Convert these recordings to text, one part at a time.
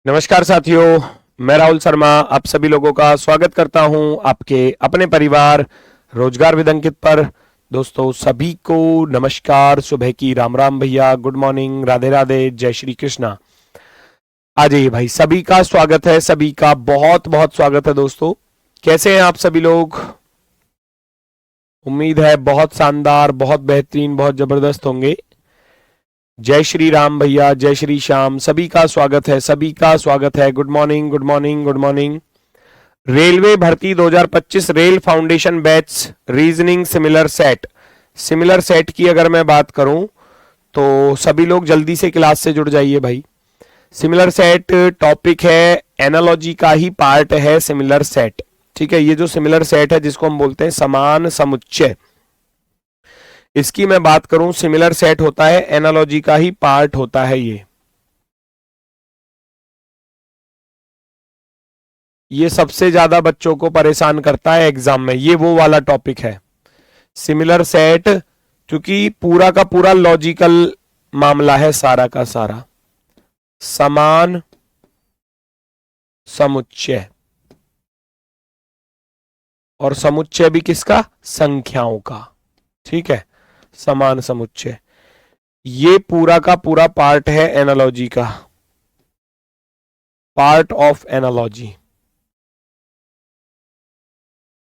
नमस्कार साथियों, मैं राहुल शर्मा आप सभी लोगों का स्वागत करता हूं आपके अपने परिवार रोजगार विद अंकित पर। दोस्तों सभी को नमस्कार, सुबह की राम राम भैया, गुड मॉर्निंग, राधे राधे, जय श्री कृष्णा। आ जाइए भाई, सभी का स्वागत है, सभी का बहुत बहुत स्वागत है। दोस्तों कैसे हैं आप सभी लोग? उम्मीद है बहुत शानदार, बहुत बेहतरीन, बहुत जबरदस्त होंगे। जय श्री राम भैया, जय श्री श्याम, सभी का स्वागत है, सभी का स्वागत है। Good morning, good morning, good morning. Railway भर्ती 2025 rail foundation batch reasoning similar set की अगर मैं बात करूं तो सभी लोग जल्दी से क्लास से जुड़ जाइए भाई। सिमिलर सेट टॉपिक है, एनालॉजी का ही पार्ट है सिमिलर सेट। ठीक है, ये जो सिमिलर सेट है जिसको हम बोलते हैं समान समुच्चय, इसकी मैं बात करूं, सिमिलर सेट होता है, एनालॉजी का ही पार्ट होता है। ये सबसे ज्यादा बच्चों को परेशान करता है एग्जाम में, ये वो वाला टॉपिक है सिमिलर सेट, क्योंकि पूरा का पूरा लॉजिकल मामला है, सारा का सारा समान समुच्चय। और समुच्चय भी किसका? संख्याओं का। ठीक है, समान समुच्चय ये पूरा का पूरा पार्ट है एनालॉजी का, part of analogy,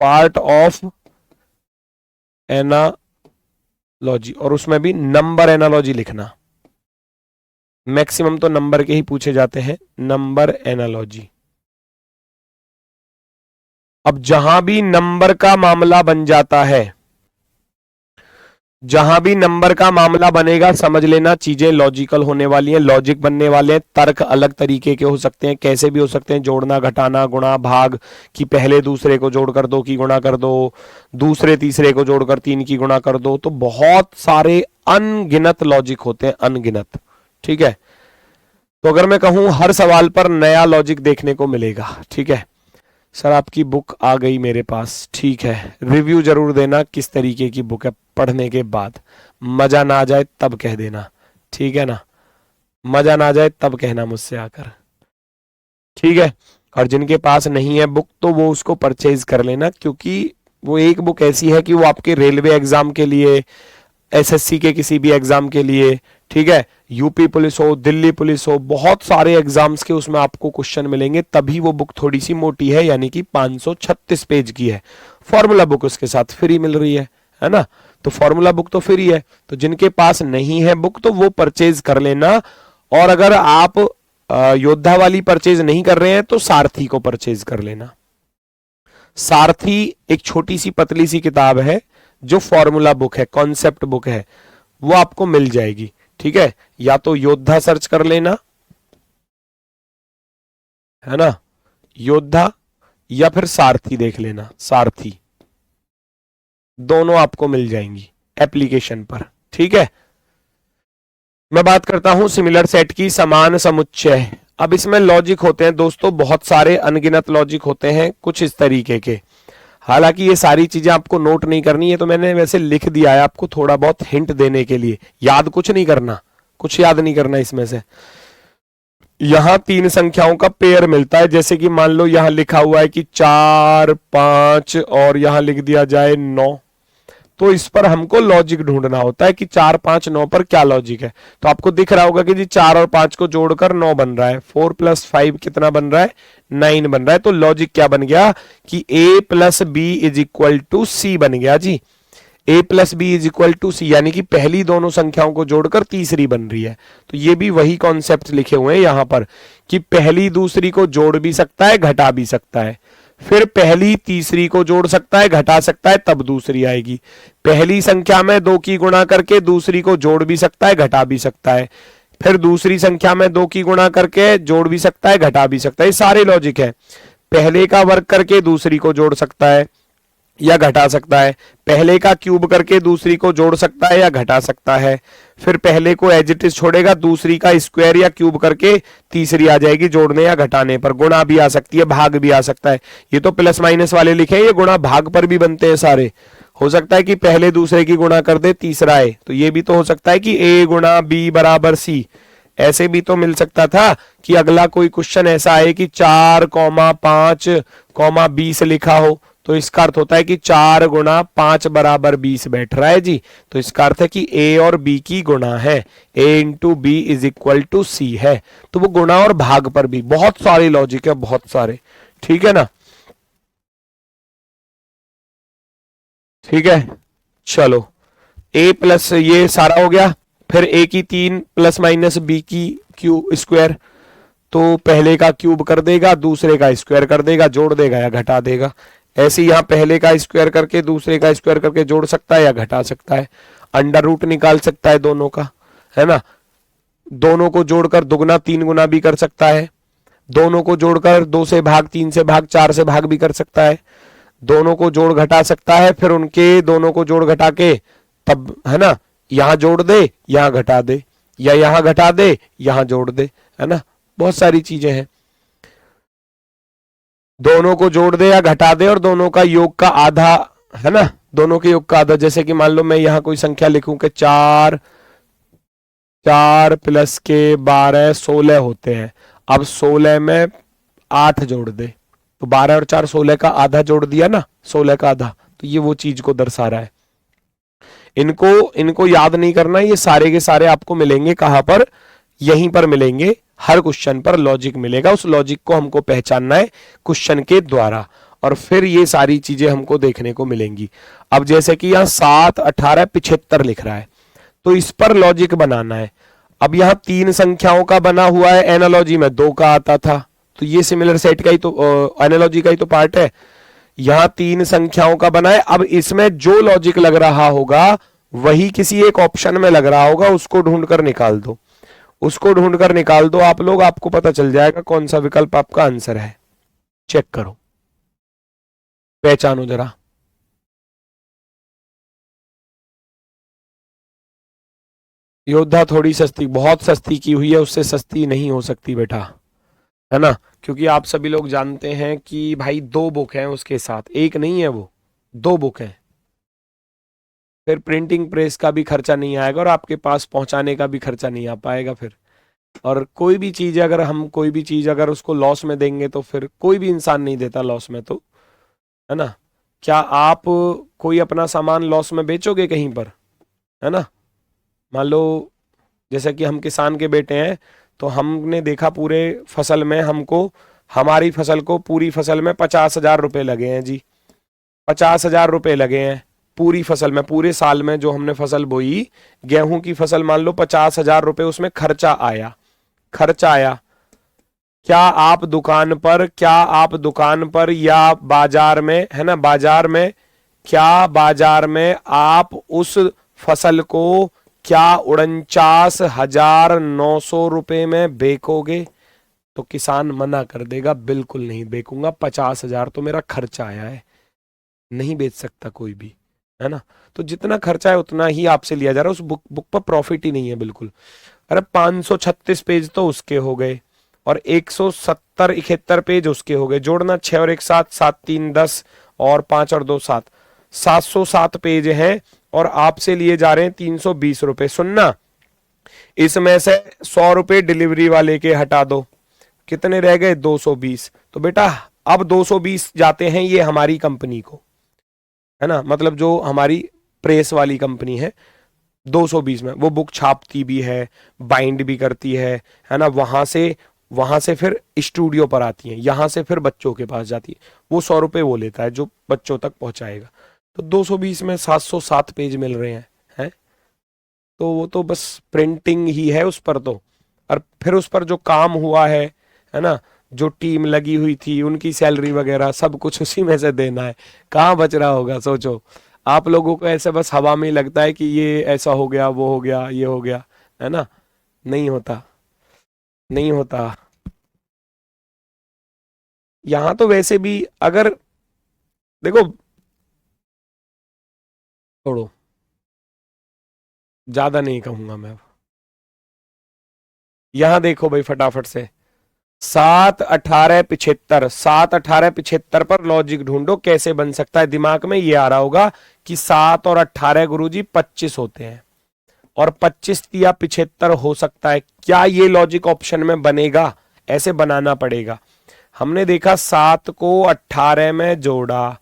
part of analogy. और उसमें भी नंबर एनालॉजी लिखना, मैक्सिमम तो नंबर के ही पूछे जाते हैं, नंबर एनालॉजी। अब जहां भी नंबर का मामला बन जाता है, जहां भी नंबर का मामला बनेगा, समझ लेना चीजें लॉजिकल होने वाली हैं, लॉजिक बनने वाले हैं। तर्क अलग तरीके के हो सकते हैं, कैसे भी हो सकते हैं, जोड़ना, घटाना, गुणा, भाग, कि पहले दूसरे को जोड़कर 2 की गुणा कर दो, दूसरे तीसरे को जोड़कर 3 की गुणा कर दो। तो बहुत सारे अनगिनत लॉजिक होते हैं, अनगिनत। ठीक है, तो अगर मैं कहूं हर सवाल पर नया लॉजिक देखने को मिलेगा। ठीक है सर, आपकी बुक आ गई मेरे पास, ठीक है, रिव्यू जरूर देना किस तरीके की बुक है, पढ़ने के बाद मजा ना आ जाए तब कह देना, ठीक है ना, मजा ना आ जाए तब कहना मुझसे आकर, ठीक है। और जिनके पास नहीं है बुक तो वो उसको परचेज कर लेना, क्योंकि वो एक बुक ऐसी है कि वो आपके रेलवे एग्जाम के लिए, एसएससी के किसी भी एग्जाम के लिए, ठीक है, यूपी पुलिस हो, दिल्ली पुलिस हो, बहुत सारे एग्जाम्स के उसमें आपको क्वेश्चन मिलेंगे, तभी वो बुक थोड़ी सी मोटी है, यानी कि 536 पेज की है। फॉर्मूला बुक उसके साथ फ्री मिल रही है ना, तो फॉर्मूला बुक तो फ्री है। तो जिनके पास नहीं है बुक तो वो परचेज कर लेना। और अगर आप योद्धा वाली परचेज नहीं कर रहे हैं तो सारथी को परचेज कर लेना। सारथी एक छोटी सी पतली सी किताब है जो फॉर्मूला बुक है, कॉन्सेप्ट बुक है, वो आपको मिल जाएगी। ठीक है, या तो योद्धा सर्च कर लेना, है ना, योद्धा, या फिर सारथी देख लेना, सारथी, दोनों आपको मिल जाएंगी एप्लीकेशन पर। ठीक है, मैं बात करता हूं सिमिलर सेट की, समान समुच्चय। अब इसमें लॉजिक होते हैं दोस्तों, बहुत सारे अनगिनत लॉजिक होते हैं, कुछ इस तरीके के। हालांकि ये सारी चीजें आपको नोट नहीं करनी है, तो मैंने वैसे लिख दिया है आपको थोड़ा बहुत हिंट देने के लिए। याद कुछ नहीं करना, कुछ याद नहीं करना इसमें से। यहां 3 संख्याओं का पेयर मिलता है, जैसे कि मान लो यहां लिखा हुआ है कि 4, 5 और यहां लिख दिया जाए 9, तो इस पर हमको लॉजिक ढूंढना होता है कि 4, 5, 9 पर क्या लॉजिक है। तो आपको दिख रहा होगा कि जी 4 और 5 को जोड़कर 9 बन रहा है, 4 + 5 कितना बन रहा है? 9 बन रहा है। तो लॉजिक क्या बन गया कि a + b = c बन गया जी। a + b = c, यानी कि पहली दोनों संख्याओं को जोड़कर तीसरी बन रही है। तो ये भी वही कॉन्सेप्ट लिखे हुए हैं यहां पर कि पहली दूसरी को जोड़ भी सकता है, घटा भी सकता है, फिर पहली तीसरी को जोड़ सकता है, घटा सकता है, तब दूसरी आएगी। पहली संख्या में 2 की गुणा करके दूसरी को जोड़ भी सकता है, घटा भी सकता है, फिर दूसरी संख्या में 2 की गुणा करके जोड़ भी सकता है, घटा भी सकता है। ये सारे लॉजिक है। पहले का वर्ग करके दूसरी को जोड़ सकता है या घटा सकता है, पहले का क्यूब करके दूसरी को जोड़ सकता है या घटा सकता है, फिर पहले को एज इट इज छोड़ेगा, दूसरी का स्क्वायर या क्यूब करके तीसरी आ जाएगी जोड़ने या घटाने पर। गुणा भी आ सकती है, भाग भी आ सकता है। ये तो प्लस माइनस वाले लिखे हैं, ये गुणा भाग पर भी बनते हैं सारे। हो सकता है कि पहले दूसरे की गुणा कर दे, तीसरा है, तो ये भी तो हो सकता है कि a × b = c, ऐसे भी तो मिल सकता था कि अगला कोई क्वेश्चन ऐसा है कि 4,5,20 लिखा हो, तो इसका अर्थ होता है कि 4 गुणा 5 बराबर 20 बैठ रहा है जी। तो इसका अर्थ है कि ए और बी की गुणा है, A into B is equal to C है। तो वो गुणा और भाग पर भी बहुत सारे लॉजिक है, बहुत सारे, ठीक है ना। ठीक है, चलो ए प्लस ये सारा हो गया, फिर ए की 3 प्लस माइनस बी की क्यू स्क्वायर, तो पहले का क्यूब कर देगा, दूसरे का स्क्वायर कर देगा, जोड़ देगा या घटा देगा। ऐसे यहां पहले का स्क्वायर करके दूसरे का स्क्वायर करके जोड़ सकता है या घटा सकता है, अंडर रूट निकाल सकता है दोनों का, है ना। दोनों को जोड़कर दुगना 3 गुना भी कर सकता है, दोनों को जोड़कर 2 से भाग, 3 से भाग, 4 से भाग भी कर सकता है, दोनों को जोड़ घटा सकता है, फिर उनके दोनों को जोड़ घटा के तब, है ना, यहां जोड़ दे यहां घटा दे, या यहां घटा दे यहां जोड़ दे, है ना। बहुत सारी चीजें हैं, दोनों को जोड़ दे या घटा दे और दोनों का योग का आधा, है ना, दोनों के योग का आधा। जैसे कि मान लो मैं यहां कोई संख्या लिखूं कि 4 प्लस के 12 16 होते हैं, अब 16 में 8 जोड़ दे, तो 12 और 4 16 का आधा जोड़ दिया ना, 16 का आधा, तो ये वो चीज को दर्शा रहा है। इनको याद नहीं करना, ये सारे के सारे आपको मिलेंगे कहां पर, यहीं पर मिलेंगे, हर क्वेश्चन पर लॉजिक मिलेगा, उस लॉजिक को हमको पहचानना है क्वेश्चन के द्वारा, और फिर ये सारी चीजें हमको देखने को मिलेंगी। अब जैसे कि यहाँ 7 18 75 लिख रहा है, तो इस पर लॉजिक बनाना है। अब यहाँ 3 संख्याओं का बना हुआ है, एनालॉजी में 2 का आता था, तो ये सिमिलर सेट का ही तो एनालॉजी का ही तो पार्ट है। यहां 3 संख्याओं का बना है, अब इसमें जो लॉजिक लग रहा होगा वही किसी एक ऑप्शन में लग रहा होगा, उसको ढूंढकर निकाल दो, उसको ढूंढकर निकाल दो आप लोग, आपको पता चल जाएगा कौन सा विकल्प आपका आंसर है। चेक करो, पहचानो जरा। योद्धा थोड़ी सस्ती, बहुत सस्ती की हुई है, उससे सस्ती नहीं हो सकती बेटा, है ना, क्योंकि आप सभी लोग जानते हैं कि भाई 2 बुक हैं उसके साथ, एक नहीं है वो, 2 बुक हैं, फिर प्रिंटिंग प्रेस का भी खर्चा नहीं आएगा और आपके पास पहुंचाने का भी खर्चा नहीं आ पाएगा फिर। और कोई भी चीज अगर हम कोई भी चीज अगर उसको लॉस में देंगे तो फिर कोई भी इंसान नहीं देता लॉस में, तो है ना। क्या आप कोई अपना सामान लॉस में बेचोगे कहीं पर, है ना। मान लो जैसे कि हम किसान के बेटे हैं, तो हमने देखा पूरे फसल में हमको, हमारी फसल को पूरी फसल में 50,000 रुपए लगे हैं जी, 50,000 रुपए लगे हैं पूरी फसल में, पूरे साल में जो हमने फसल बोई, गेहूं की फसल, मान लो 50,000 रुपए उसमें खर्चा आया, खर्चा आया। क्या आप दुकान पर या बाजार में, है ना, बाजार में, क्या बाजार में आप उस फसल को क्या 49,900 रुपए में बेचोगे? तो किसान मना कर देगा, बिल्कुल नहीं बेचूंगा, 50,000 तो मेरा खर्चा आया है, नहीं बेच सकता कोई भी, है ना। तो जितना खर्चा है उतना ही आपसे लिया जा रहा है, उस बुक पर प्रॉफिट ही नहीं है बिल्कुल। अरे 536 पेज तो उसके हो गए और 170-71 पेज उसके हो गए, जोड़ना 6 और 1 7, 7 3 10 और 5 और 2 7, 707 पेज हैं और आपसे लिए जा रहे हैं 320 रुपए। सुनना, इसमें से 100 रुपए डिलीवरी वाले के हटा दो, कितने रह गए? 220। तो बेटा अब 220 जाते हैं ये हमारी कंपनी को, है ना, मतलब जो हमारी प्रेस वाली कंपनी है, 220 में वो बुक छापती भी है, बाइंड भी करती है ना, वहां से फिर स्टूडियो पर आती है, यहां से फिर बच्चों के पास जाती है, वो 100 रुपए वो लेता है जो बच्चों तक पहुंचाएगा। तो 220 में 707 पेज मिल रहे हैं, तो वो तो बस प्रिंटिंग ही है उस पर तो, और फिर उस पर जो काम हुआ है ना, जो टीम लगी हुई थी उनकी सैलरी वगैरह सब कुछ उसी में से देना है, कहाँ बच रहा होगा सोचो। आप लोगों को ऐसे बस हवा में ही लगता है कि ये ऐसा हो गया, वो हो गया, ये हो गया, है ना, नहीं होता, नहीं होता। यहां तो वैसे भी अगर देखो, छोड़ो, ज्यादा नहीं कहूंगा मैं। यहां देखो भाई फटाफट से, 7 18 75, 7 18 75 पर लॉजिक ढूंढो कैसे बन सकता है। दिमाग में ये आ रहा होगा कि 7 और 18 गुरुजी 25 होते हैं, और 25 तिया 75 हो सकता है। क्या ये लॉजिक ऑप्शन में बनेगा? ऐसे बनाना पड़ेगा। हमने देखा 7 को 18 में जोड़ा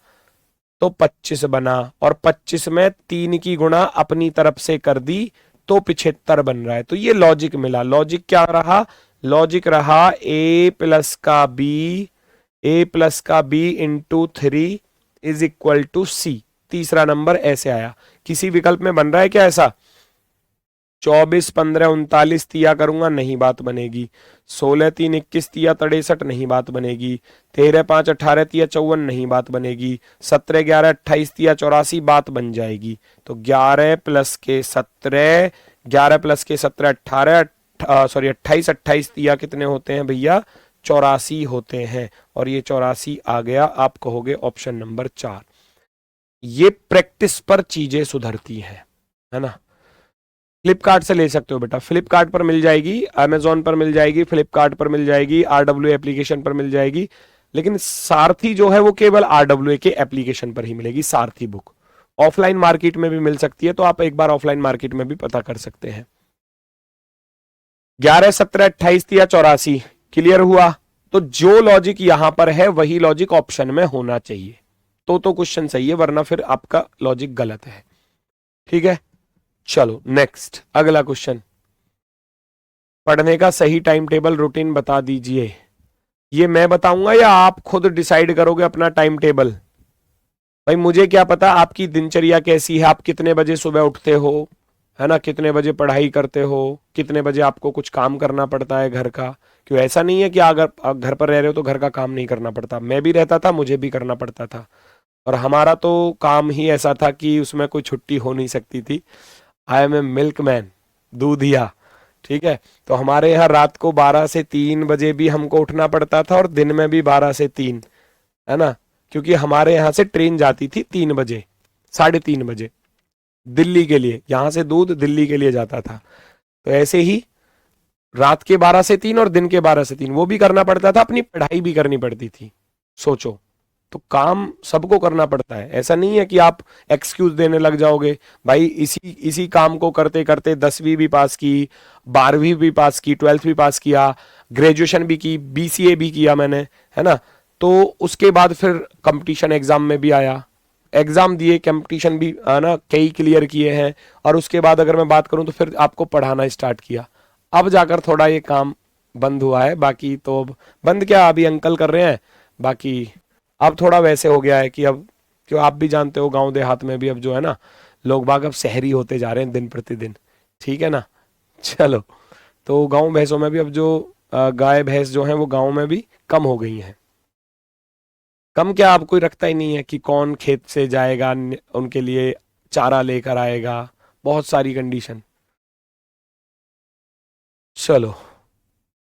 तो 25 बना, और 25 में 3 की गुणा अपनी तरफ से कर दी तो 75 बन रहा है। तो ये लॉजिक मिला। लॉजिक क्या रहा? लॉजिक रहा a प्लस का b into 3 is equal to c। तीसरा नंबर ऐसे आया। किसी विकल्प में बन रहा है क्या ऐसा? 24 15 39 तिया करूंगा, नहीं बात बनेगी। 16 3 21 तिया 63, नहीं बात बनेगी। 13 5 18 तिया 54, नहीं बात बनेगी। 17 11 28 तिया 84, बात बन जाएगी। तो 11 प्लस के 17 18 सॉरी 28 28 तिया कितने होते हैं भैया? 84 होते हैं। और ये 84 आ गया। आप कहोगे ऑप्शन नंबर 4। ये प्रैक्टिस पर चीजें सुधरती हैं, है ना। फ्लिपकार्ट से ले सकते हो बेटा, फ्लिपकार्ट पर मिल जाएगी, अमेजोन पर मिल जाएगी, फ्लिपकार्ट पर मिल जाएगी, आरडब्ल्यू एप्लीकेशन पर मिल जाएगी। लेकिन सारथी जो है वो केवल आरडब्ल्यू के एप्लीकेशन पर ही मिलेगी। सारथी बुक ऑफलाइन मार्केट में भी मिल सकती है, तो आप एक बार ऑफलाइन मार्केट में भी पता कर सकते हैं। 11 17 28 या 84 क्लियर हुआ? तो जो लॉजिक यहां पर है वही लॉजिक ऑप्शन में होना चाहिए, तो क्वेश्चन सही है, वरना फिर आपका लॉजिक गलत है। ठीक है, चलो नेक्स्ट अगला क्वेश्चन। पढ़ने का सही टाइम टेबल रूटीन बता दीजिए। ये मैं बताऊंगा या आप खुद डिसाइड करोगे अपना टाइम टेबल? भाई मुझे क्या पता आपकी दिनचर्या कैसी है, आप कितने बजे सुबह उठते हो, है ना, कितने बजे पढ़ाई करते हो, कितने बजे आपको कुछ काम करना पड़ता है घर का। क्यों, ऐसा नहीं है कि अगर आप घर पर रह रहे हो तो घर का काम नहीं करना पड़ता। मैं भी रहता था, मुझे भी करना पड़ता था, और हमारा तो काम ही ऐसा था कि उसमें कोई छुट्टी हो नहीं सकती थी। आई एम ए मिल्कमैन, दूधिया। ठीक है, तो हमारे यहाँ रात को 12 से 3 बजे भी हमको उठना पड़ता था, और दिन में भी 12 से 3, है ना, क्योंकि हमारे यहाँ से ट्रेन जाती थी 3 बजे, 3:30 बजे दिल्ली के लिए। यहाँ से दूध दिल्ली के लिए जाता था। तो ऐसे ही रात के 12 से 3 और दिन के 12 से 3 वो भी करना पड़ता था, अपनी पढ़ाई भी करनी पड़ती थी। सोचो, तो काम सबको करना पड़ता है। ऐसा नहीं है कि आप एक्सक्यूज देने लग जाओगे। भाई इसी काम को करते करते 10वीं भी पास की, 12वीं भी पास की, 12th भी पास किया, ग्रेजुएशन भी की, BCA भी किया मैंने, है ना। तो उसके बाद फिर कंपटीशन एग्जाम में भी आया, एग्जाम दिए, कंपटीशन भी ना कई क्लियर किए हैं, और उसके बाद अगर मैं बात करूं तो फिर आपको पढ़ाना स्टार्ट किया। अब जाकर थोड़ा ये काम बंद हुआ है, बाकी तो बंद क्या, अभी अंकल कर रहे हैं, बाकी अब थोड़ा वैसे हो गया है कि अब, क्यों आप भी जानते हो गांव देहात में भी अब जो है ना, लोग बाग अब शहरी होते जा रहे हैं दिन प्रतिदिन। ठीक है ना। चलो, तो गांव भैंसों में भी अब जो गाय भैंस जो हैं वो गांव में भी कम हो गई हैं। कम क्या, अब कोई रखता ही नहीं है कि कौन खेत से जाएगा उनके लिए चारा लेकर आएगा, बहुत सारी कंडीशन। चलो,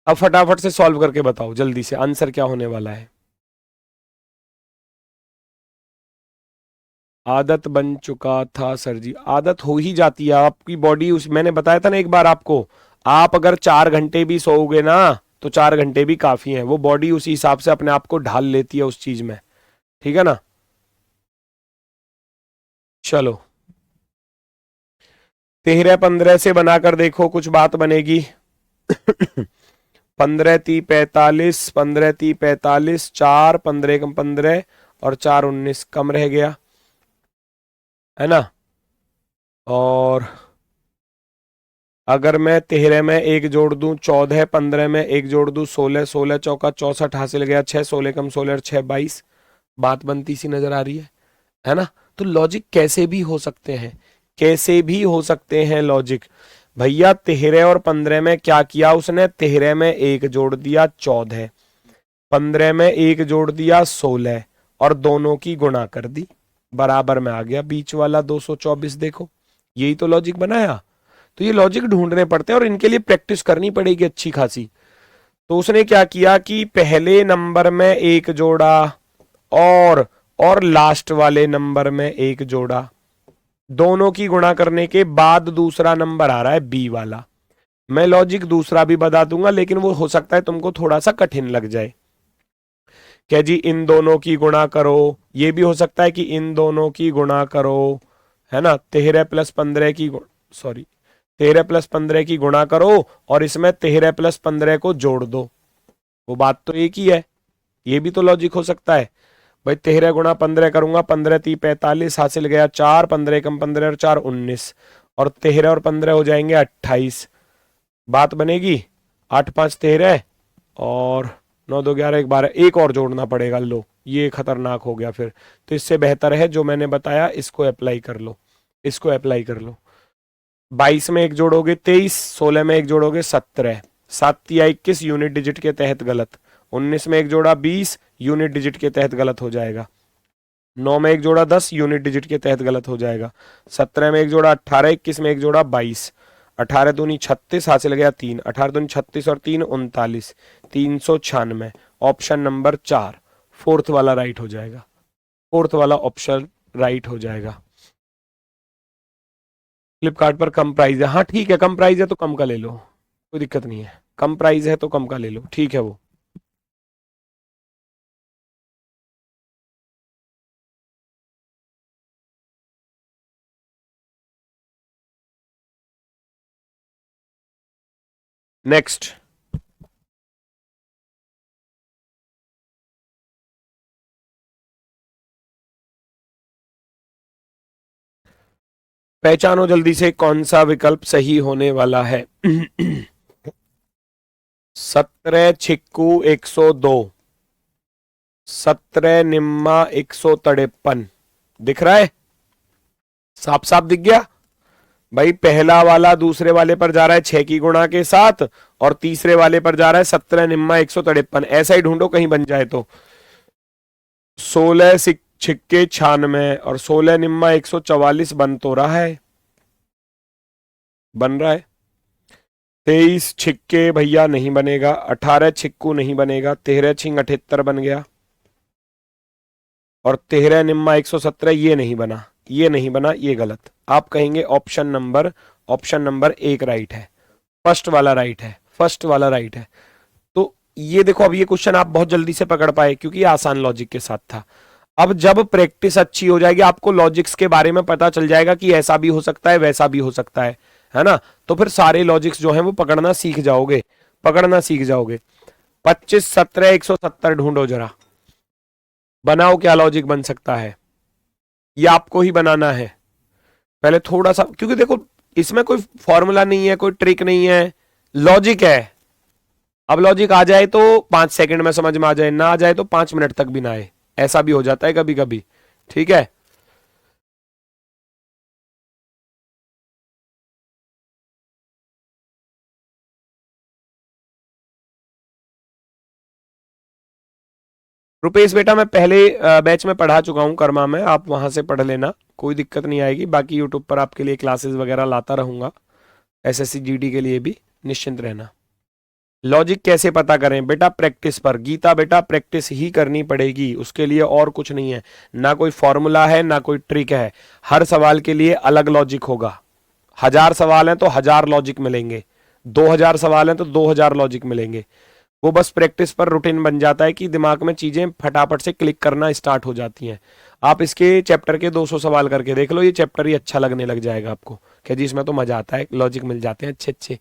अब फटाफट से सॉल्व करके बताओ जल्दी से, आंसर क्या होने वाला है। आदत बन चुका था सर जी। आदत हो ही जाती है आपकी बॉडी, उस मैंने बताया था ना एक बार आपको, आप अगर 4 घंटे भी सोओगे ना तो 4 घंटे भी काफी हैं, वो बॉडी उसी हिसाब से अपने आप को ढाल लेती है उस चीज में। ठीक है ना। चलो, 13 15 से बनाकर देखो, कुछ बात बनेगी। 15 3 45, 15 3 45, 4 15 कम 15 और 4 19 कम रह गया, है ना। और अगर मैं 13 में 1 जोड़ दूं 14, 15 में 1 जोड़ दूं 16, 16 चौका 64 हासिल गया 6, 16 कम 16 और 6 22, बात बनती सी नजर आ रही है ना। तो लॉजिक कैसे भी हो सकते हैं, कैसे भी हो सकते हैं लॉजिक। भैया 13 और 15 में क्या किया उसने, 13 में 1 जोड़ दिया 14, 15 में 1 जोड़ दिया 16 और दोनों की गुणा कर दी, बराबर में आ गया बीच वाला 224। देखो, यही तो लॉजिक बनाया। तो ये लॉजिक ढूंढने पड़ते हैं और इनके लिए प्रैक्टिस करनी पड़ेगी अच्छी खासी। तो उसने क्या किया कि पहले नंबर में 1 जोड़ा और लास्ट वाले नंबर में 1 जोड़ा, दोनों की गुणा करने के बाद दूसरा नंबर आ रहा है बी वाला। मैं लॉजिक दूसरा भी बता दूंगा, लेकिन वो हो सकता है तुमको थोड़ा सा कठिन लग जाए। क्या जी, इन दोनों की गुणा करो, ये भी हो सकता है कि इन दोनों की गुणा करो, है ना। 13 + 15 की, सॉरी 13 प्लस 15 की गुणा करो और इसमें 13 प्लस 15 को जोड़ दो। वो बात तो एक ही है, ये भी तो लॉजिक हो सकता है भाई। 13 गुणा 15 करूंगा, 15 × 3 = 45, हासिल गया 4, 15 कम 15 और 4 19, और 13 और 15 हो जाएंगे 28। बात बनेगी। 8 5 13 और 9 2 11 1 12, एक और जोड़ना पड़ेगा। लो ये खतरनाक हो गया फिर। तो इससे बेहतर है जो मैंने बताया, इसको अप्लाई कर लो, इसको अप्लाई कर लो। 22 में एक जोड़ोगे 23, 16 में एक जोड़ोगे 17, 7 या 21 यूनिट डिजिट के तहत गलत, 19 में एक जोड़ा 20 यूनिट डिजिट के तहत गलत हो जाएगा, 9 में एक जोड़ा 10 यूनिट डिजिट के तहत गलत हो जाएगा, 17 में एक जोड़ा 18, 21 में एक जोड़ा 22, 18 दूनी 36, हासिल गया 3, 18 दूनी 36 और 3 39, 396। ऑप्शन नंबर 4 फोर्थ वाला राइट हो जाएगा, फोर्थ वाला ऑप्शन राइट हो जाएगा। फ्लिपकार्ट पर कम प्राइस है, हाँ ठीक है, कम प्राइस है तो कम का ले लो, कोई दिक्कत नहीं है। कम प्राइस है तो कम का ले लो, ठीक है। वो नेक्स्ट, पहचानो जल्दी से कौन सा विकल्प सही होने वाला है। 17 छिक्कू 102, 17 निम्मा 153, दिख रहा है? साफ साफ दिख गया भाई। पहला वाला दूसरे वाले पर जा रहा है 6 की गुणा के साथ, और तीसरे वाले पर जा रहा है 17 निम्मा 153। ऐसा ही ढूंढो कहीं बन जाए तो। 16 छिक्के 96 और 16 निम्मा 144 बन तो रहा है, बन रहा है। 23 छिक्के भैया नहीं बनेगा, 18 छिक्कू नहीं बनेगा, 13 छिंग 78 बन गया, और 13 निम्मा 117 ये नहीं बना, ये नहीं बना, ये गलत। आप कहेंगे ऑप्शन नंबर 1 राइट है, फर्स्ट वाला राइट है, फर्स्ट वाला राइट है। तो ये देखो, अब ये क्वेश्चन आप बहुत जल्दी से पकड़ पाए क्योंकि ये आसान लॉजिक के साथ था। अब जब प्रैक्टिस अच्छी हो जाएगी, आपको लॉजिक्स के बारे में पता चल जाएगा कि ऐसा भी हो सकता है, वैसा भी हो सकता है ना? तो फिर सारे लॉजिक्स जो हैं वो पकड़ना सीख जाओगे, पकड़ना सीख जाओगे। 25 17 170 ढूंढो जरा, बनाओ क्या लॉजिक बन सकता है। ये आपको ही बनाना है पहले थोड़ा सा, क्योंकि देखो इसमें कोई फॉर्मूला नहीं है, कोई ट्रिक नहीं है, लॉजिक है। अब लॉजिक आ जाए तो 5 सेकंड में समझ में आ जाए, ना आ जाए तो 5 मिनट तक भी ना आए, ऐसा भी हो जाता है कभी कभी, ठीक है। रुपेश बेटा, मैं पहले बैच में पढ़ा चुका हूं कर्मा में, आप वहां से पढ़ लेना, कोई दिक्कत नहीं आएगी। बाकी यूट्यूब पर आपके लिए क्लासेस वगैरह लाता रहूंगा, एसएससी जीडी के लिए भी, निश्चिंत रहना। लॉजिक कैसे पता करें बेटा? प्रैक्टिस पर गीता, बेटा प्रैक्टिस ही करनी पड़ेगी, उसके लिए और कुछ नहीं है। ना कोई फॉर्मूला है, ना कोई ट्रिक है, हर सवाल के लिए अलग लॉजिक होगा। 1000 सवाल हैं तो 1000 लॉजिक मिलेंगे, 2000 सवाल हैं तो 2000 लॉजिक मिलेंगे। वो बस प्रैक्टिस पर रूटीन बन जाता है कि दिमाग में चीजें फटाफट से क्लिक करना स्टार्ट हो जाती हैं। आप इसके चैप्टर के 200 सवाल करके देख लो, ये चैप्टर ही अच्छा लगने लग जाएगा आपको, क्या जी इसमें तो मजा आता है, लॉजिक मिल जाते हैं अच्छे अच्छे,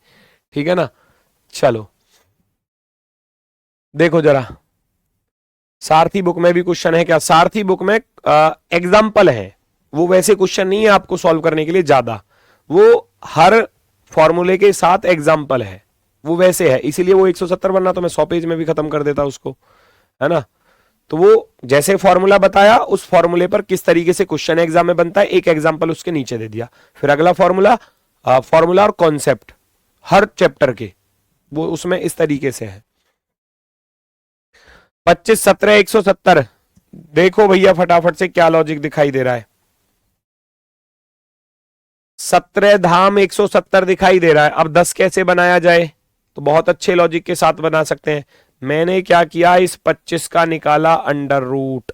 ठीक है ना? चलो देखो जरा, सारथी बुक में भी क्वेश्चन है क्या? सारथी बुक में एग्जाम्पल है, वो वैसे क्वेश्चन नहीं है आपको सॉल्व करने के लिए ज्यादा, वो हर फॉर्मूले के साथ एग्जाम्पल है, वो वैसे है, इसीलिए वो 170 बनना, तो मैं 100 पेज में भी खत्म कर देता उसको, है ना? तो वो जैसे फॉर्मूला बताया, उस फॉर्मूले पर किस तरीके से क्वेश्चन एग्जाम में बनता है, एक एग्जाम्पल उसके नीचे दे दिया, फिर अगला फॉर्मूला, फॉर्मूला और कॉन्सेप्ट हर चैप्टर के, वो उसमें इस तरीके से है। 25 17 170, देखो भैया फटाफट से क्या लॉजिक दिखाई दे रहा है। 17 धाम 170 दिखाई दे रहा है। अब 10 कैसे बनाया जाए? तो बहुत अच्छे लॉजिक के साथ बना सकते हैं। मैंने क्या किया, इस 25 का निकाला अंडर रूट,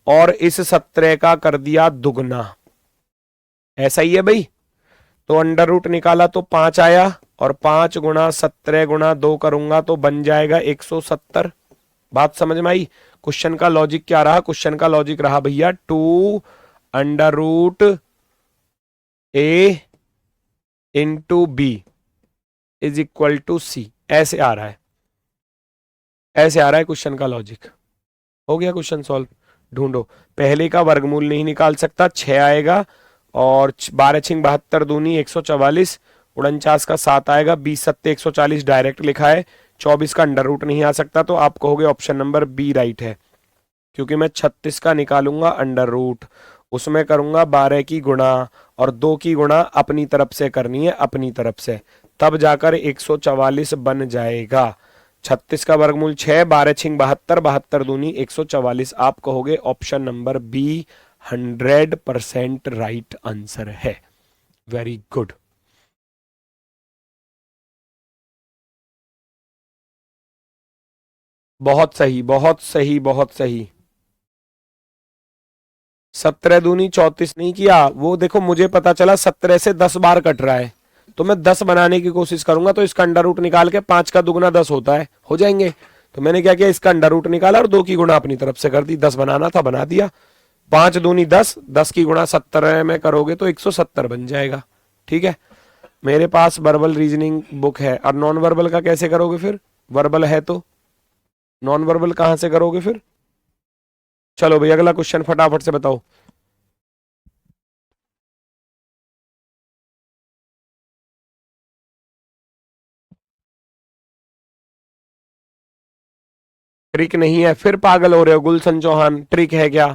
और इस 17 का कर दिया दुगना, ऐसा ही है भाई। तो अंडर रूट निकाला तो 5 आया, और 5 गुणा 17 गुणा 2 करूंगा तो बन जाएगा 170। बात समझ में आई? क्वेश्चन का लॉजिक क्या रहा? क्वेश्चन का लॉजिक रहा भैया 2 under root A into B is equal to C, ऐसे आ रहा है, ऐसे आ रहा है क्वेश्चन का लॉजिक। हो गया क्वेश्चन सॉल्व। ढूंढो, पहले का वर्गमूल नहीं निकाल सकता, 6 आएगा, और 12 छिंग 72 दूनी 144, 49 का 7 आएगा, 20 सत्ते 140 डायरेक्ट लिखा है, 24 का अंडर रूट नहीं आ सकता, तो आप कहोगे ऑप्शन नंबर बी राइट है। क्योंकि मैं 36 का निकालूंगा अंडर रूट, उसमें करूंगा 12 की गुणा, और 2 की गुणा अपनी तरफ से करनी है, अपनी तरफ से, तब जाकर 144 बन जाएगा। 36 का वर्गमूल 6, 12 छिंग 72, 72 दूनी 144, आप कहोगे option number B 100% right answer है। Very good. बहुत सही, बहुत सही, बहुत सही। 17 दूनी 34 नहीं किया, वो देखो मुझे पता चला 17 से 10 बार कट रहा है, तो मैं 10 बनाने की कोशिश करूंगा, तो इसका अंडर रूट निकाल के 5 का दुगुना 10 होता है, हो जाएंगे। तो मैंने क्या किया, इसका अंडर रूट निकाला और 2 की गुणा अपनी तरफ से कर दी, 10 बनाना था बना दिया। 5 दूनी 10, 10 की गुणा 17 में करोगे तो 170 बन जाएगा। ठीक है, मेरे पास वर्बल रीजनिंग बुक है। और नॉन वर्बल का कैसे करोगे फिर, वर्बल है तो नॉन वर्बल कहां से करोगे फिर। चलो भाई अगला क्वेश्चन फटाफट से बताओ। ट्रिक नहीं है, फिर पागल हो रहे हो गुलशन चौहान, ट्रिक है क्या।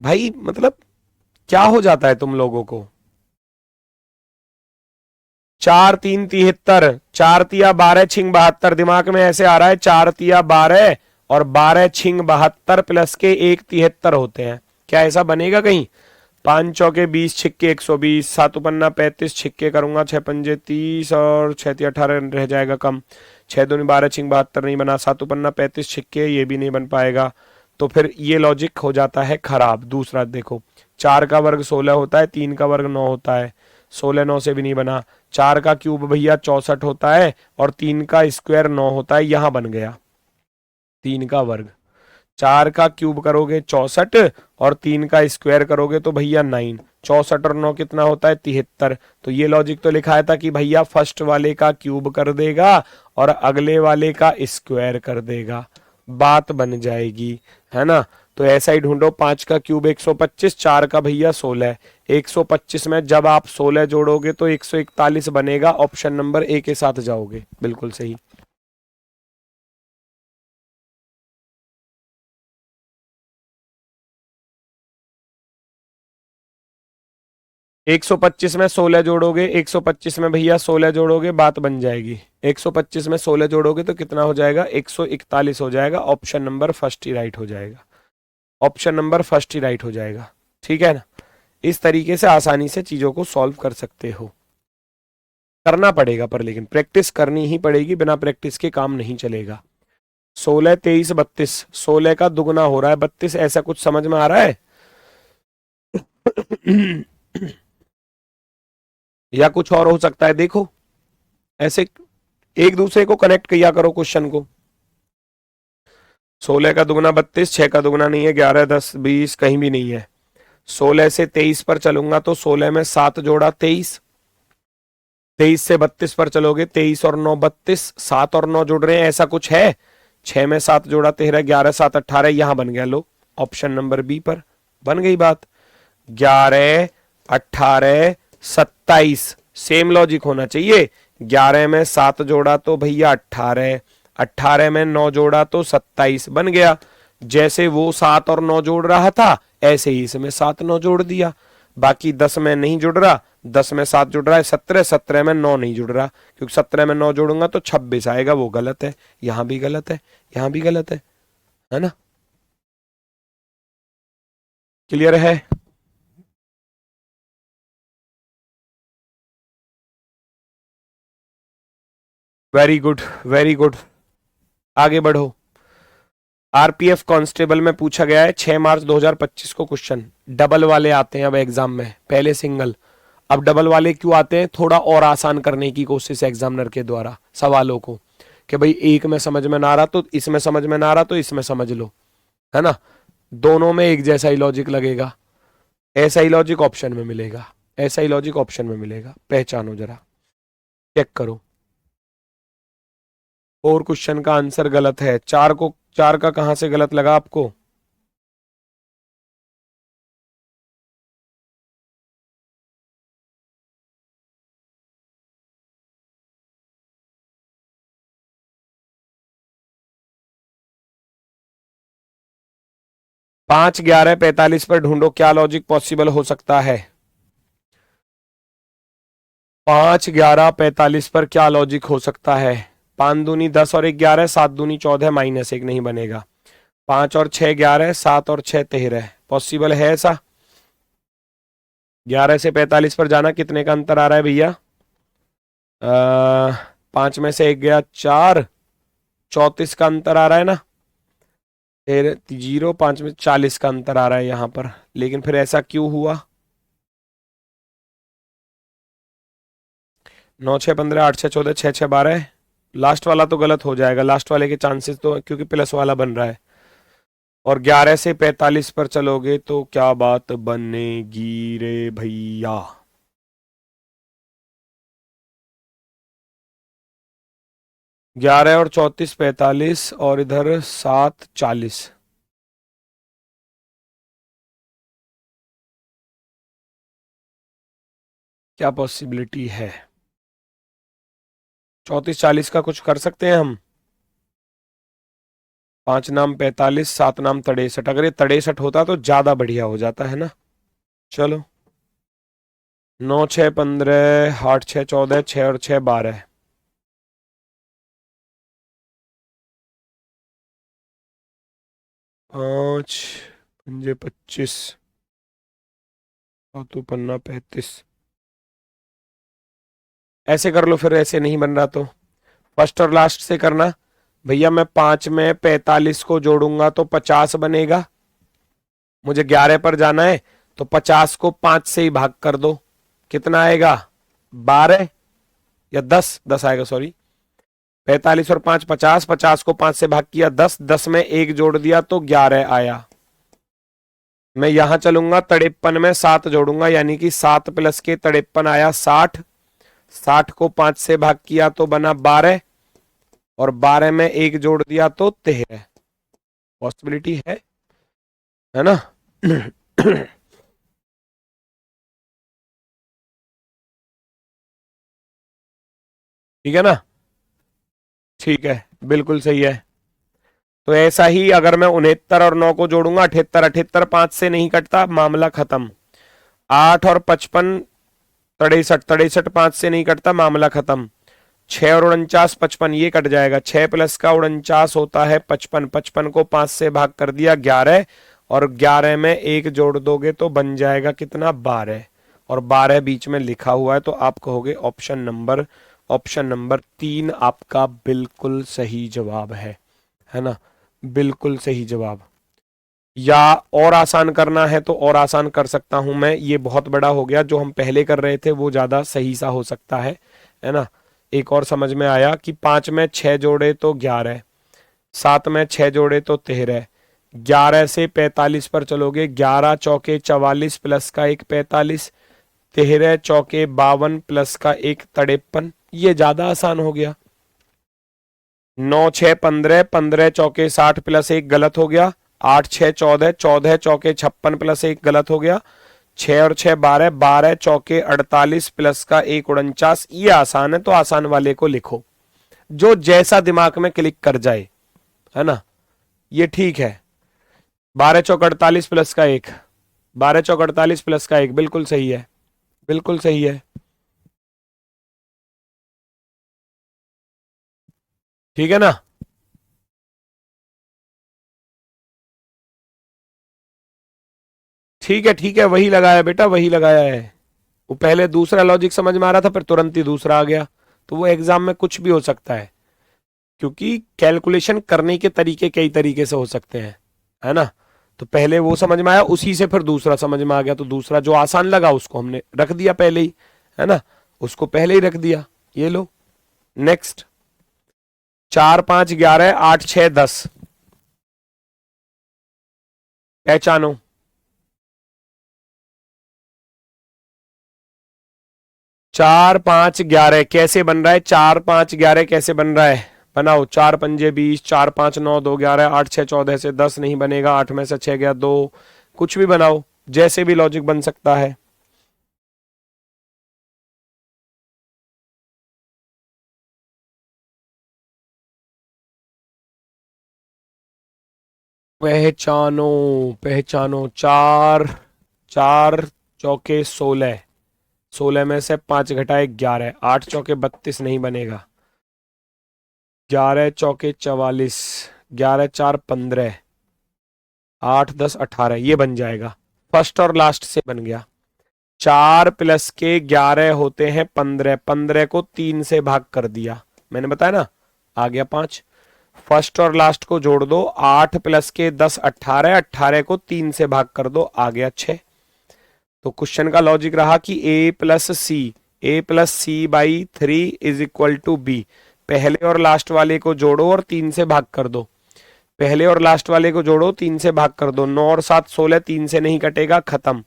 भाई मतलब क्या हो जाता है तुम लोगों को। 4 3 73, 4 तिया 12 छिंग 72, दिमाग में ऐसे आ रहा है 4 तिया 12 और 12 छिंग 72 प्लस के 1 73 होते हैं, क्या ऐसा बनेगा कहीं। 5 चौके 20, छिक्के 120, 7 पन्ना 35, छिक्के करूंगा 6 पंजे 30 और 6 तिया 18 रह जाएगा कम, 6 दूनी 12 छिंग 72 नहीं बना, 7 पन्ना 35 छिक्के, ये भी नहीं बन पाएगा। तो फिर ये लॉजिक हो जाता है खराब। दूसरा देखो, 4 का वर्ग 16 होता है, 3 का वर्ग 9 होता है, 16 9 से भी नहीं बना। 4 का क्यूब भैया 64 होता है और 3 का स्क्वायर 9 होता है, यहां बन गया 3 का वर्ग। 4 का क्यूब करोगे 64 और 3 का स्क्वायर करोगे तो भैया 9, 64 और 9 कितना होता है 73। तो ये लॉजिक तो लिखाया था कि भैया फर्स्ट वाले का क्यूब कर देगा और अगले वाले का स्क्वायर कर देगा, बात बन जाएगी, है ना। तो ऐसा ही ढूंढो, 5 का क्यूब 125, 4 का भैया 16, 125 में जब आप 16 जोड़ोगे तो 141 बनेगा, ऑप्शन नंबर ए के साथ जाओगे, बिल्कुल सही। 125 में 16 जोड़ोगे, 125 में भैया 16 जोड़ोगे, बात बन जाएगी। 125 में 16 जोड़ोगे तो कितना हो जाएगा, 141 हो जाएगा, ऑप्शन नंबर फर्स्ट ही राइट हो जाएगा, ऑप्शन नंबर फर्स्ट ही राइट हो जाएगा। ठीक है ना, इस तरीके से आसानी से चीजों को सॉल्व कर सकते हो। करना पड़ेगा पर, लेकिन प्रैक्टिस करनी ही पड़ेगी, बिना प्रैक्टिस के काम नहीं चलेगा। 16 23 32, 16 का दुगना हो रहा है 32, ऐसा कुछ समझ में आ रहा है या कुछ और हो सकता है, देखो ऐसे एक दूसरे को कनेक्ट किया करो क्वेश्चन को। 16 का दुगना 32, 6 का दुगना नहीं है 11 10 20 कहीं भी नहीं है। 16 से 23 पर चलूंगा तो 16 में 7 जोड़ा 23, 23 से 32 पर चलोगे 23 और 9 32, 7 और 9 जुड़ रहे हैं, ऐसा कुछ है। 6 में 7 जोड़ा 13, 11 7 18, यहां बन गया, लो ऑप्शन नंबर बी पर बन गई बात। 11 18 27, सेम लॉजिक होना चाहिए। 11 में 7 जोड़ा तो भैया 18, 18 में 9 जोड़ा तो 27 बन गया। जैसे वो 7 और 9 जोड़ रहा था ऐसे ही इसमें 7 9 जोड़ दिया। बाकी 10 में नहीं जुड़ रहा, 10 में 7 जुड़ रहा है, 17 17 में 9 नहीं जुड़ रहा, क्योंकि 17 में 9 जोड़ूंगा तो 26 आएगा, वो गलत है, यहां भी गलत है, यहां भी गलत है ना। क्लियर है। वेरी गुड, वेरी गुड, आगे बढ़ो। आरपीएफ कांस्टेबल में पूछा गया है 6 मार्च 2025 को क्वेश्चन, डबल वाले आते हैं अब एग्जाम में, पहले सिंगल, अब डबल वाले क्यों आते हैं, थोड़ा और आसान करने की कोशिश एग्जामिनर के द्वारा सवालों को, कि भाई एक में समझ में ना आ रहा तो इसमें समझ में ना आ रहा तो इसमें समझ लो, है ना। दोनों में एक जैसा ही लॉजिक लगेगा। ऐसा ही लॉजिक ऑप्शन में मिलेगा, ऐसा ही लॉजिक ऑप्शन में मिलेगा। पहचानो जरा, चेक करो। और क्वेश्चन का आंसर गलत है। चार का कहां से गलत लगा आपको? पांच 11 45 पर ढूंढो क्या लॉजिक पॉसिबल हो सकता है। 5 11 45 पर क्या लॉजिक हो सकता है? 5 दूनी 10 और 1 11, 7 दूनी 14, -1 नहीं बनेगा। 5 और 6 11, 7 और 6 13। पॉसिबल है ऐसा? 11 से 45 पर जाना, कितने का अंतर आ रहा है भैया? 5 में से 1 गया 4, 34 का अंतर आ रहा है ना। फिर 0 5 में 40 का अंतर आ रहा है यहां पर। लेकिन फिर ऐसा क्यों हुआ? 9 6 15 8 6 14 6 6 12। लास्ट वाला तो गलत हो जाएगा, लास्ट वाले के चांसेस तो, क्योंकि प्लस वाला बन रहा है। और 11 से 45 पर चलोगे तो क्या बात बनेगी रे भैया? 11 और 34 45 और इधर 7 40। क्या पॉसिबिलिटी है? 34 40 का कुछ कर सकते हैं हम। 5 नाम 45, 7 नाम 63। अगर ये 63 होता तो ज्यादा बढ़िया हो जाता है ना। चलो, 9 6 15, 8 6 14, 6 और 6 12। 5 पंजे 25, और तू पन्ना 35। ऐसे कर लो फिर, ऐसे नहीं बन रहा तो फर्स्ट और लास्ट से करना। भैया मैं 5 में 45 को जोड़ूंगा तो 50 बनेगा। मुझे 11 पर जाना है तो 50 को 5 से ही भाग कर दो। कितना आएगा? 12 या 10, 10 आएगा सॉरी। 45 और 5 50, 50 को 5 से भाग किया 10, 10 में 1 जोड़ दिया तो 11 आया। मैं यहां चलूंगा 53 में 7 जोड़ूंगा, यानी कि 7 प्लस के 53 आया 60। 60 को 5 से भाग किया तो बना 12, और 12 में 1 जोड़ दिया तो 13। पॉसिबिलिटी है ना? ठीक है ना? ठीक है, बिल्कुल सही है। तो ऐसा ही अगर मैं 69 और 9 को जोड़ूंगा 78, 78 5 से नहीं कटता, मामला खत्म। 8 और 55 63, 63 5 से नहीं कटता, मामला खत्म। 6 और 49 55, ये कट जाएगा। 6 प्लस का 49 होता है 55, 55 को 5 से भाग कर दिया 11, और 11 में 1 जोड़ दोगे तो बन जाएगा कितना? 12। और 12 बीच में लिखा हुआ है, तो आप कहोगे ऑप्शन नंबर 3 आपका बिल्कुल सही जवाब है ना? बिल्कुल सही जवाब। या और आसान करना है तो और आसान कर सकता हूं मैं, ये बहुत बड़ा हो गया। जो हम पहले कर रहे थे वो ज्यादा सही सा हो सकता है ना? एक और समझ में आया कि 5 में 6 जोड़े तो 11, 7 में 6 जोड़े तो 13। 11 से 45 पर चलोगे, 11 चौके 44 प्लस का एक 45, 13 चौके 52 प्लस का एक 53। ये ज्यादा आसान हो गया। 9 6 15, 15 चौके 60 प्लस एक गलत हो गया। 8 6 14, 14 चौके 56 प्लस एक गलत हो गया। 6 और 6 12, 12 चौके 48 प्लस का एक 49। ये आसान है, तो आसान वाले को लिखो, जो जैसा दिमाग में क्लिक कर जाए, है ना? ये ठीक है। 12 चौक 48 प्लस का एक, 12 चौक 48 प्लस का एक, बिल्कुल सही है, बिल्कुल सही है। ठीक है ना? ठीक है, ठीक है, वही लगाया बेटा, वही लगाया है। वो पहले दूसरा लॉजिक समझ में आ रहा था, फिर तुरंत ही दूसरा आ गया। तो वो एग्जाम में कुछ भी हो सकता है, क्योंकि कैलकुलेशन करने के तरीके कई तरीके से हो सकते हैं, है ना? तो पहले वो समझ में आया, उसी से फिर दूसरा समझ में आ गया, तो दूसरा जो आसान लगा उसको हमने रख दिया पहले ही, है ना? उसको पहले ही रख दिया। ये लो, नेक्स्ट। 4 5 11 8 6 10। पहचानो। 4 5 11 कैसे बन रहा है? 4 5 11 कैसे बन रहा है? बनाओ। 4 पंजे 20, 4 5 9 2 11, 8 6 14 से 10 नहीं बनेगा, 8 में से 6 गया 2, कुछ भी बनाओ, जैसे भी लॉजिक बन सकता है। पहचानो पहचानो। 4 4 चौके 16, 16 में से 5 घटाए 11, 8 चौके 32 नहीं बनेगा, 11 चौके 44, 11 4 15, 8 10 18, ये बन जाएगा। फर्स्ट और लास्ट से बन गया। 4 प्लस के 11 होते हैं 15, 15 को 3 से भाग कर दिया, मैंने बताया ना, आ गया 5। फर्स्ट और लास्ट को जोड़ दो, 8 प्लस के 10 18, 18 को 3 से भाग कर दो, आ गया 6। तो क्वेश्चन का लॉजिक रहा कि A plus C by 3 is equal to B. पहले और लास्ट वाले को जोड़ो और 3 से भाग कर दो, पहले और लास्ट वाले को जोड़ो 3 से भाग कर दो, 9 और 7 16, 3 से नहीं कटेगा, खत्म।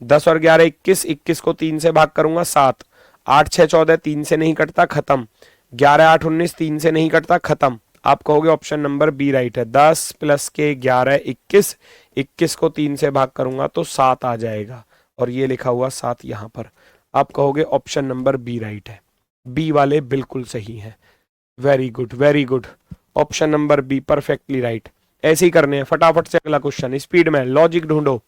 10 और 11 21, 21 को 3 से भाग करूंगा 7, 8 6 14, 3 से नहीं कटता, खत्म। 11 8 19, 3 से नहीं कटता, खत्म। आप कहोगे ऑप्शन नंबर बी राइट है। 10 प्लस के 11 21, 21 को 3 से भाग करूंगा तो 7 आ जाएगा, और ये लिखा हुआ 7 यहां पर। आप कहोगे ऑप्शन नंबर बी राइट है। बी वाले बिल्कुल सही है। Very good very good, option number be perfectly right. ऐसे ही करने हैं, फटाफट से अगला क्वेश्चन, स्पीड में लॉजिक ढूंढो।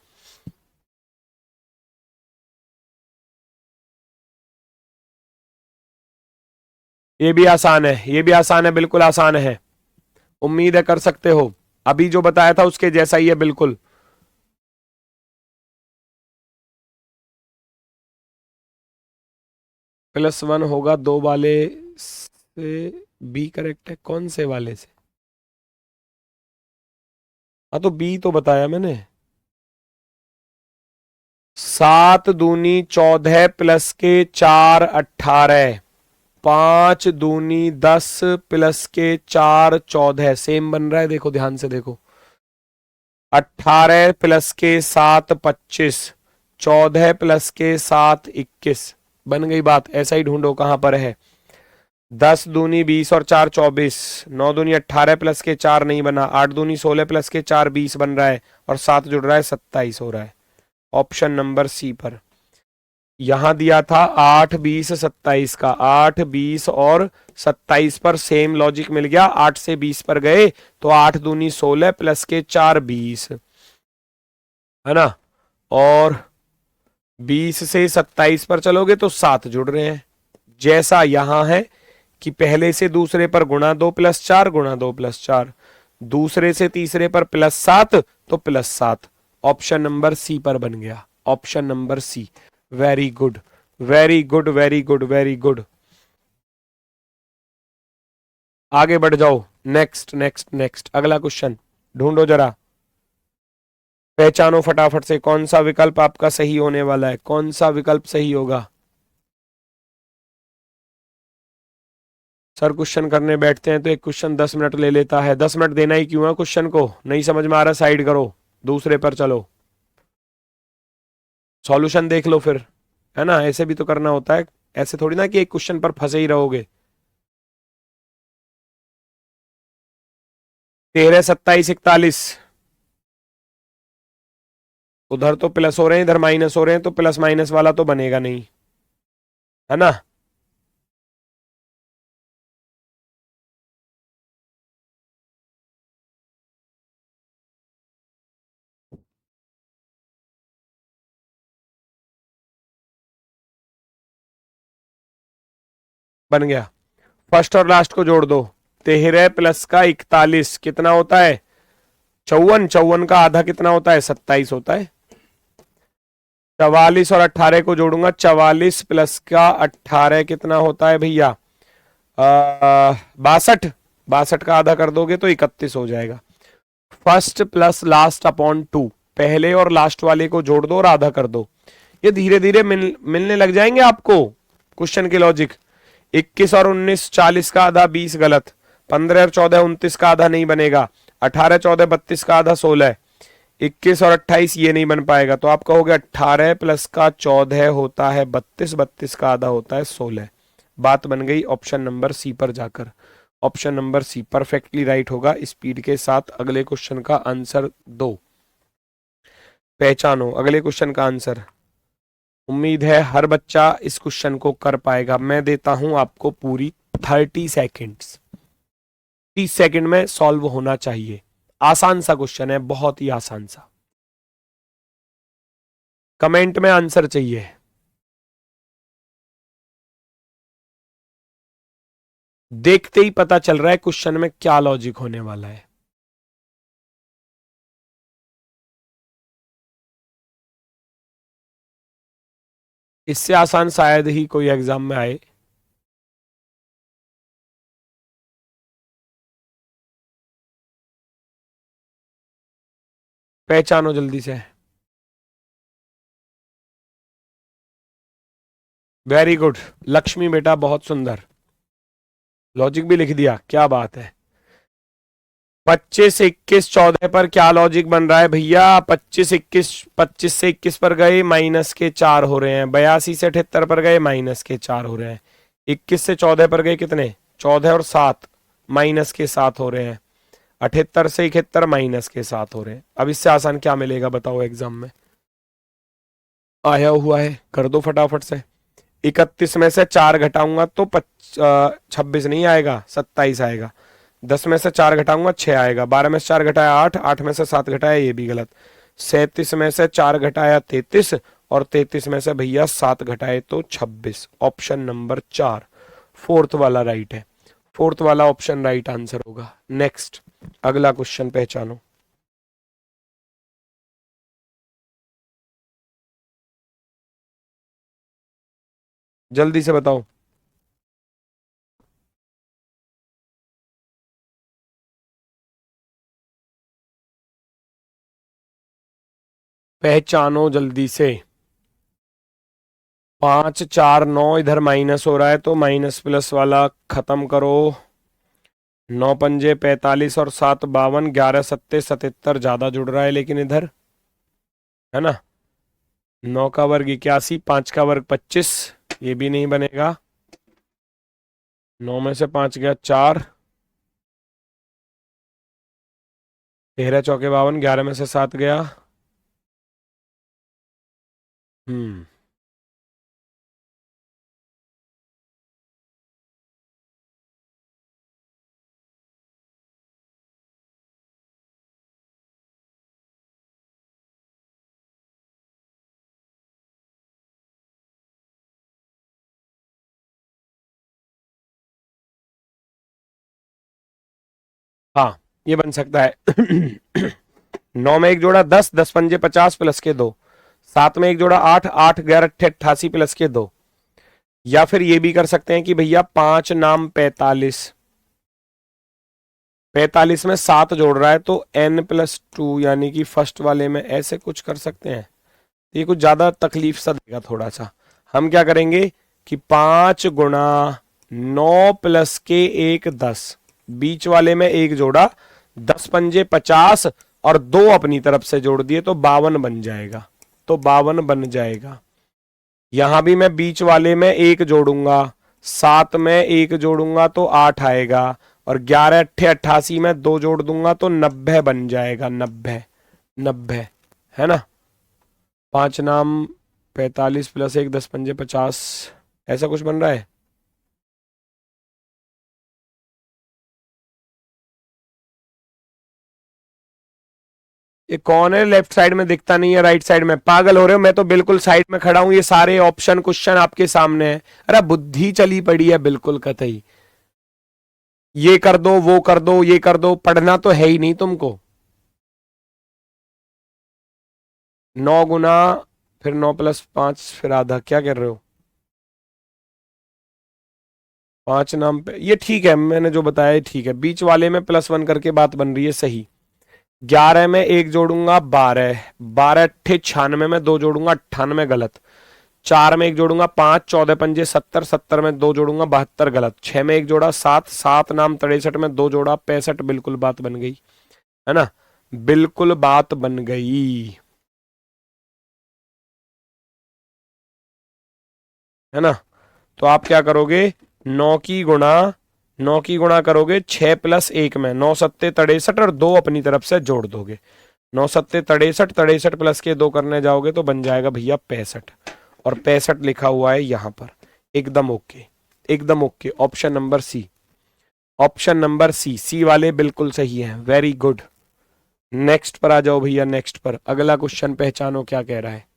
ये भी आसान है, ये भी आसान है, बिल्कुल आसान है, उम्मीद है कर सकते हो। अभी जो बताया था उसके जैसा ही है बिल्कुल। +1 होगा 2 वाले से, बी करेक्ट है, कौन से वाले से? हाँ तो बी तो बताया मैंने। 7 दूनी 14 प्लस के 4 18, 5 दूनी 10 प्लस के 4 14, सेम बन रहा है, देखो ध्यान से देखो। 18 प्लस के 7 25, 14 प्लस के 7 21, बन गई बात। ऐसा ही ढूंढो कहां पर है। 10 दूनी 20 और 4 24, 9 दूनी 18 प्लस के 4 नहीं बना, 8 दूनी 16 प्लस के 4 20 बन रहा है, और 7 जुड़ रहा है 27 हो रहा है। ऑप्शन नंबर सी पर। यहां दिया था 8 20 27 का, 8 20 और 27 पर सेम लॉजिक मिल गया, 8 से 20 पर गए तो 8 दूनी 16 प्लस के 4 20, है ना, और 20 से 27 पर चलोगे तो 7 जुड़ रहे हैं। जैसा यहां है कि पहले से दूसरे पर गुणा 2 + 4 गुणा 2 + 4, दूसरे से तीसरे पर +7 तो +7। ऑप्शन नंबर सी पर बन गया, option number C. Very good very good very good very good. आगे बढ़ जाओ, नेक्स्ट नेक्स्ट नेक्स्ट, अगला क्वेश्चन ढूंढो जरा, पहचानो फटाफट से कौन सा विकल्प आपका सही होने वाला है, कौन सा विकल्प सही होगा। सर क्वेश्चन करने बैठते हैं तो एक क्वेश्चन 10 मिनट ले लेता है, 10 मिनट देना ही क्यों है क्वेश्चन को? नहीं समझ में आ रहा, साइड करो, दूसरे पर चलो, सॉल्यूशन देख लो फिर, है ना, ऐसे भी तो करना होता है, ऐसे थोड़ी ना कि एक क्वेश्चन पर फंसे ही रहोगे। 13 27 41, उधर तो प्लस हो रहे हैं इधर माइनस हो रहे हैं, तो प्लस माइनस वाला तो बनेगा नहीं, है ना। बन गया। फर्स्ट और लास्ट को जोड़ दो, 13 प्लस का 41 कितना होता है? 54, 54 का आधा कितना होता है? 27 होता है। 44 और 18 को जोड़ूंगा, 44 प्लस का 18 कितना होता है भैया? 62, 62 का आधा कर दोगे तो 31 हो जाएगा। फर्स्ट प्लस लास्ट अपॉन 2, पहले और लास्ट वाले को जोड़ दो और आधा कर दो, ये धीरे धीरे मिलने लग जाएंगे आपको क्वेश्चन के लॉजिक। 21 और 19 40 का आधा 20 गलत, 15 और 14 29 का आधा नहीं बनेगा, 18 14 32 का आधा 16, 21 और 28 ये नहीं बन पाएगा, तो आप कहोगे 18 प्लस का 14 होता है 32, 32 का आधा होता है 16। बात बन गई ऑप्शन नंबर सी पर जाकर। Option number C perfectly right होगा। स्पीड के साथ अगले क्वेश्चन का आंसर दो, पहचानो अगले क्वेश्चन का आंसर। उम्मीद है हर बच्चा इस क्वेश्चन को कर पाएगा। मैं देता हूं आपको पूरी 30 सेकेंड्स, 30 सेकंड में सॉल्व होना चाहिए। आसान सा क्वेश्चन है, बहुत ही आसान सा। कमेंट में आंसर चाहिए। देखते ही पता चल रहा है क्वेश्चन में क्या लॉजिक होने वाला है। इससे आसान शायद ही कोई एग्जाम में आए। पहचानो जल्दी से। वेरी गुड लक्ष्मी बेटा, बहुत सुंदर। लॉजिक भी लिख दिया, क्या बात है। 25, 21, 14 पर क्या लॉजिक बन रहा है भैया? 25, 21, 25 से 21 पर गए माइनस के 4 हो रहे हैं। 82 से 78 पर गए माइनस के 4 हो रहे हैं। 21 से 14 पर गए कितने? 14 और 7 माइनस के 7 हो रहे हैं। 78 से 71 माइनस के 7 हो रहे हैं। अब इससे आसान क्या मिलेगा बताओ एग्जाम में? आया हुआ है, कर दो फटाफट से। 31 में से 4 घटाऊंगा तो 26 नहीं आएगा, 27 आएगा। 10 में से 4 घटाऊंगा 6 आएगा। 12 में से 4 घटाया 8, 8 में से 7 घटाया ये भी गलत। 37 में से 4 घटाया 33 और 33 में से भैया 7 घटाए तो 26। ऑप्शन नंबर 4 फोर्थ वाला राइट है। फोर्थ वाला ऑप्शन राइट आंसर होगा। नेक्स्ट अगला क्वेश्चन पहचानो। जल्दी से बताओ। पहचानो जल्दी से। 5, 4, 9 इधर माइनस हो रहा है तो माइनस प्लस वाला खत्म करो। 9 पंजे 45 और 7 52, 11 सत्ते 77 ज्यादा जुड़ रहा है लेकिन इधर, है ना। 9 का वर्ग 81, 5 का वर्ग 25, ये भी नहीं बनेगा। 9 में से 5 गया 4, 13 चौके 52, 11 में से 7 गया। हम्म हाँ ये बन सकता है। 9 में एक जोड़ा 10, 10 पंजे 50 प्लस के 2। 7 में एक जोड़ा 8, 8 11 88 प्लस के 2। या फिर ये भी कर सकते हैं कि भैया 5 नाम 45, 45 में 7 जोड़ रहा है तो n+2 यानी कि फर्स्ट वाले में ऐसे कुछ कर सकते हैं। ये कुछ ज्यादा तकलीफ सा देगा थोड़ा सा। हम क्या करेंगे कि 5 गुणा 9 प्लस के 1 10, बीच वाले में एक जोड़ा, 10 पंजे 50 और 2 अपनी तरफ से जोड़ दिए तो 52 बन जाएगा। तो 52 बन जाएगा। यहां भी मैं बीच वाले में एक जोड़ूंगा, 7 में एक जोड़ूंगा तो 8 आएगा और 11 अट्ठे 88 में 2 जोड़ दूंगा तो 90 बन जाएगा। 90 90 है ना। 5 नाम 45 प्लस 1 10 पंजे 50, ऐसा कुछ बन रहा है। ये कौन है लेफ्ट साइड में दिखता नहीं है, राइट साइड में? पागल हो रहे हो? मैं तो बिल्कुल साइड में खड़ा हूं, ये सारे ऑप्शन क्वेश्चन आपके सामने है। अरे बुद्धि चली पड़ी है बिल्कुल कतई। ये कर दो वो कर दो ये कर दो, पढ़ना तो है ही नहीं तुमको। 9 गुना फिर 9 प्लस 5 फिर आधा, क्या कर रहे हो? 5 नाम पे ये ठीक है, मैंने जो बताया ठीक है। बीच वाले में +1 करके बात बन रही है सही। 11 में एक जोड़ूंगा 12, 12 अट्ठे 96 में 2 जोड़ूंगा 98 गलत। 4 में एक जोड़ूंगा 5, 14 पंजे 70, 70 में 2 जोड़ूंगा 72 गलत। 6 में एक जोड़ा 7, 7 नाम 63 में 2 जोड़ा 65 बिल्कुल बात बन गई, है ना। बिल्कुल बात बन गई, है ना। तो आप क्या करोगे, 9 की गुणा करोगे 6 + 1 में, 9 × 7 = 63 और 2 अपनी तरफ से जोड़ दोगे। 9 × 7 = 63, 63 प्लस के 2 करने जाओगे तो बन जाएगा भैया 65, और 65 लिखा हुआ है यहां पर। एकदम ओके, एकदम okay. Option number C, option number C, C वाले बिल्कुल सही है, वेरी गुड। नेक्स्ट पर आ जाओ भैया, नेक्स्ट पर अगला क्वेश्चन पहचानो क्या कह रहा है।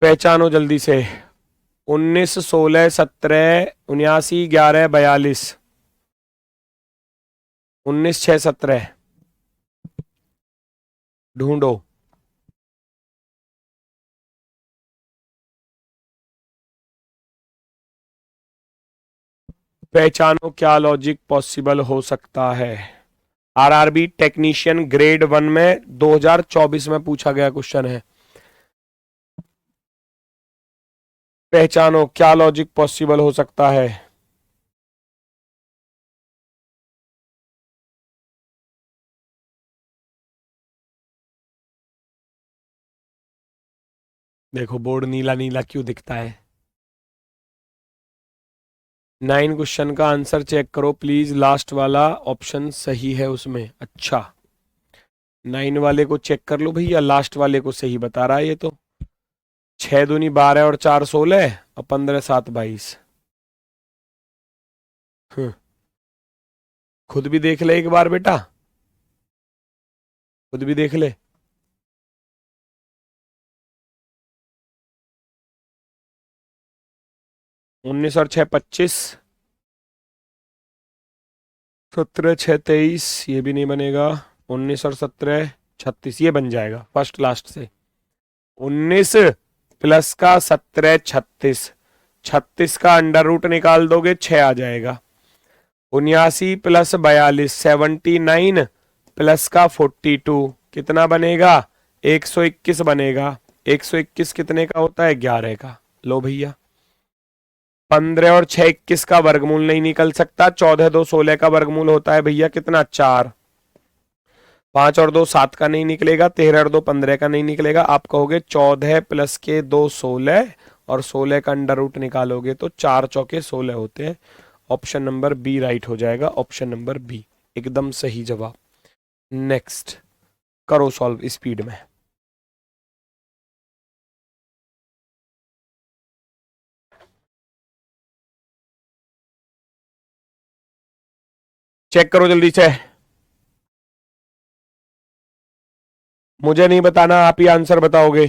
पहचानो जल्दी से। 19, 16, 17, 79, 11, 42। 19, 6, 17 ढूंढो। पहचानो क्या लॉजिक पॉसिबल हो सकता है। आरआरबी टेक्नीशियन ग्रेड 1 में 2024 में पूछा गया क्वेश्चन है। पहचानो क्या लॉजिक पॉसिबल हो सकता है। देखो बोर्ड नीला नीला क्यों दिखता है। 9 क्वेश्चन का आंसर चेक करो प्लीज, लास्ट वाला ऑप्शन सही है उसमें। अच्छा, 9 वाले को चेक कर लो भैया, लास्ट वाले को सही बता रहा है ये तो। 6 दूनी 12 और 4 16 और 15 7 22। खुद भी देख ले एक बार बेटा, खुद भी देख ले। 19 और 6 25, 17 6 23, ये भी नहीं बनेगा। 19 और 17 36, ये बन जाएगा फर्स्ट लास्ट से। 19 प्लस का 17 36, 36 का अंडर रूट निकाल दोगे 6 आ जाएगा। 79 प्लस 42, 79 प्लस का 42 कितना बनेगा, 121 बनेगा। 121 कितने का होता है, 11 का। लो भैया, 15 और 6 21 का वर्गमूल नहीं निकल सकता, 14 2 16 का वर्गमूल होता है भैया कितना, 4। 5 और 2 7 का नहीं निकलेगा, 13 और 2 15 का नहीं निकलेगा। आप कहोगे 14 प्लस के 2 16, और 16 का अंडर रूट निकालोगे तो 4 चौके 16 होते हैं। ऑप्शन नंबर बी राइट हो जाएगा, ऑप्शन नंबर बी एकदम सही जवाब। नेक्स्ट करो सॉल्व स्पीड में। चेक करो जल्दी से, मुझे नहीं बताना, आप ही आंसर बताओगे।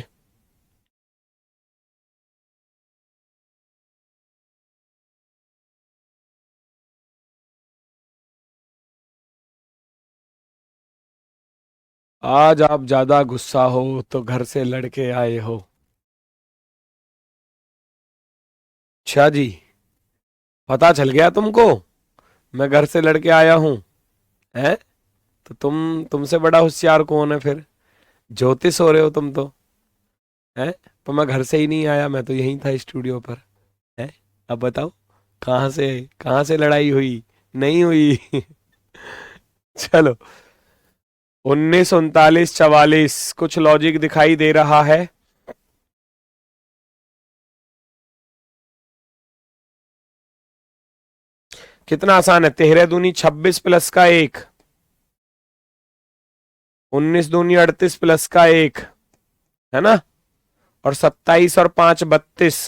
आज आप ज्यादा गुस्सा हो तो घर से लड़के आए हो। अच्छा जी, पता चल गया तुमको मैं घर से लड़के आया हूं, हैं? तो तुमसे बड़ा होशियार कौन है फिर, ज्योतिष हो रहे हो तुम तो, हैं? तो मैं घर से ही नहीं आया, मैं तो यहीं था स्टूडियो पर, हैं? अब बताओ कहाँ से लड़ाई हुई, नहीं हुई। चलो, 19 39 44, कुछ लॉजिक दिखाई दे रहा है। कितना आसान है, 13 दूनी 26 प्लस का 1, 19 दूनी 38 प्लस का 1, है ना, और 27 और 5 32।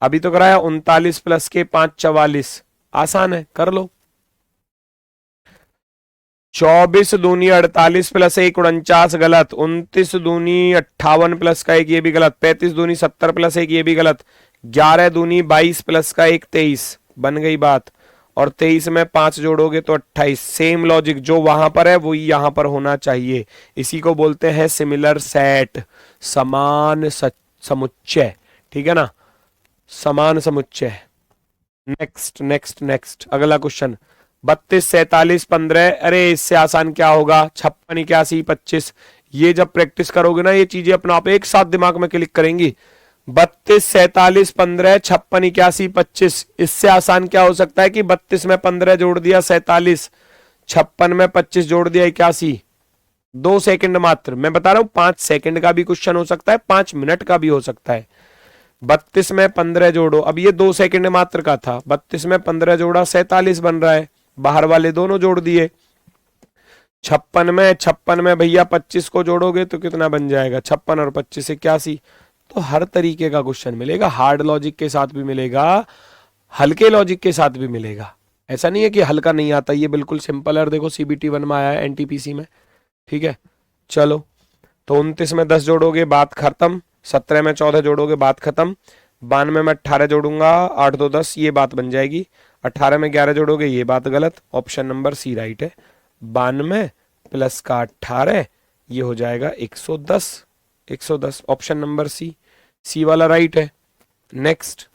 अभी तो कराया 39 प्लस के 5 44, आसान है कर लो। 24 दूनी 48 प्लस 1 49 गलत। 29 दूनी 58 प्लस का 1 ये भी गलत। 35 दूनी 70 प्लस 1 ये भी गलत। 11 दूनी 22 प्लस का 1 23, बन गई बात। और 23 में 5 जोड़ोगे तो 28। सेम लॉजिक जो वहां पर है वही यहां पर होना चाहिए। इसी को बोलते हैं सिमिलर सेट, समान समुच्चय, ठीक है ना, समान समुच्चय। नेक्स्ट नेक्स्ट नेक्स्ट अगला क्वेश्चन। 32 47 15, अरे इससे आसान क्या होगा, 56 81 25। ये जब प्रैक्टिस करोगे ना, ये चीजें अपने आप एक साथ दिमाग में क्लिक करेंगी। 32, 47, 15, 56, 81, 25। इससे आसान क्या हो सकता है कि 32 में 15 जोड़ दिया 47, 56 में 25 जोड़ दिया 81। 2 सेकंड मात्र, मैं बता रहा हूं 5 सेकंड का भी क्वेश्चन हो सकता है, 5 मिनट का भी हो सकता है। 32 में 15 जोड़ो, अब ये 2 सेकंड मात्र का था। 32 में 15 जोड़ा 47 बन रहा है, बाहर वाले दोनों जोड़ दिए। 56 में भैया 25 को जोड़ोगे तो कितना बन जाएगा, 56 और 25 81। तो हर तरीके का क्वेश्चन मिलेगा, हार्ड लॉजिक के साथ भी मिलेगा, हल्के लॉजिक के साथ भी मिलेगा। ऐसा नहीं है कि हल्का नहीं आता, ये बिल्कुल सिंपल है। और देखो CBT 1 में आया है, NTPC में, ठीक है। चलो, तो 29 में 10 जोड़ोगे बात खत्म, 17 में 14 जोड़ोगे बात खत्म, 92 में 18 जोड़ूंगा 8 2 10, ये बात बन जाएगी। 18 में 11 जोड़ोगे, ये बात गलत, ऑप्शन नंबर सी राइट है। 92 प्लस का 18, ये हो जाएगा 110, 110 ऑप्शन नंबर सी वाला राइट है। नेक्स्ट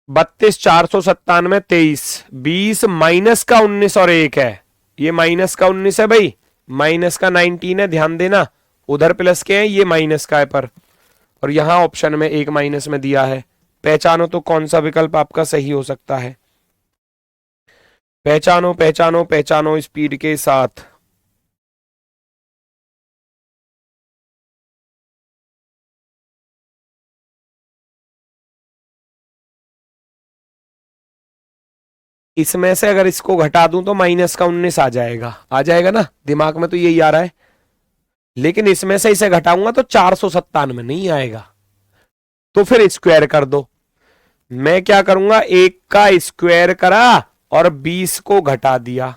32, 497, 23, 20 माइनस का 19 और 1 है, ये माइनस का 19 है भाई, माइनस का 19 है, ध्यान देना। उधर प्लस के हैं, ये माइनस का है पर, और यहां ऑप्शन में एक माइनस में दिया है। पहचानो तो कौन सा विकल्प आपका सही हो सकता है, पहचानो पहचानो पहचानो स्पीड के साथ। इसमें से अगर इसको घटा दूं तो माइनस का 19 आ जाएगा, आ जाएगा ना, दिमाग में तो यही आ रहा है। लेकिन इसमें से इसे घटाऊंगा तो 497 नहीं आएगा, तो फिर स्क्वायर कर दो। मैं क्या करूंगा, 1 का स्क्वायर करा और 20 को घटा दिया,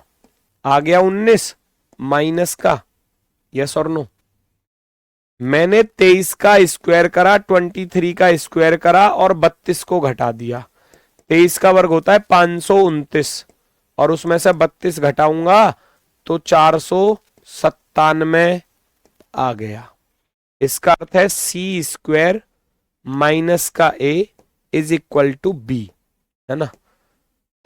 आ गया 19 माइनस का, यस और नो। मैंने 23 का स्क्वायर करा, 23 का स्क्वायर करा और 32 को घटा दिया। 23 का वर्ग होता है 529, और उसमें से 32 घटाऊंगा तो 497 आ गया। इसका अर्थ है सी स्क्वायर माइनस का ए इज इक्वल टू बी, है ना।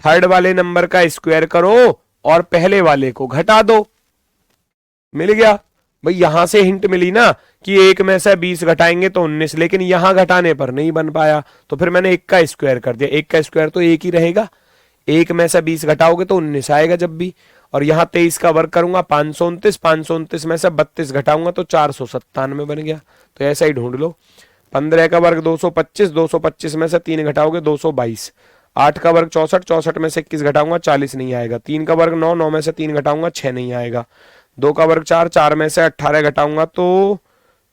थर्ड वाले नंबर का स्क्वायर करो और पहले वाले को घटा दो, मिल गया भाई। यहां से हिंट मिली ना कि 1 में से 20 घटाएंगे तो 19, लेकिन यहां घटाने पर नहीं बन पाया, तो फिर मैंने 1 का स्क्वायर कर दिया। 1 का स्क्वायर तो 1 ही रहेगा, 1 में से 20 घटाओगे तो 19 आएगा जब भी। और यहां 23 का वर्ग करूंगा 529, 529 में से 32 घटाऊंगा तो 497 बन गया। तो ऐसा ही ढूंढ लो। 15 का वर्ग 225, 225 में से 3 घटाओगे 222। 8 का वर्ग 64, 64 में से 21 घटाऊंगा 40 नहीं आएगा। 3 का वर्ग 9, 9 में से 3 घटाऊंगा 6 नहीं आएगा। 2 का वर्ग 4, 4 में से 18 घटाऊंगा तो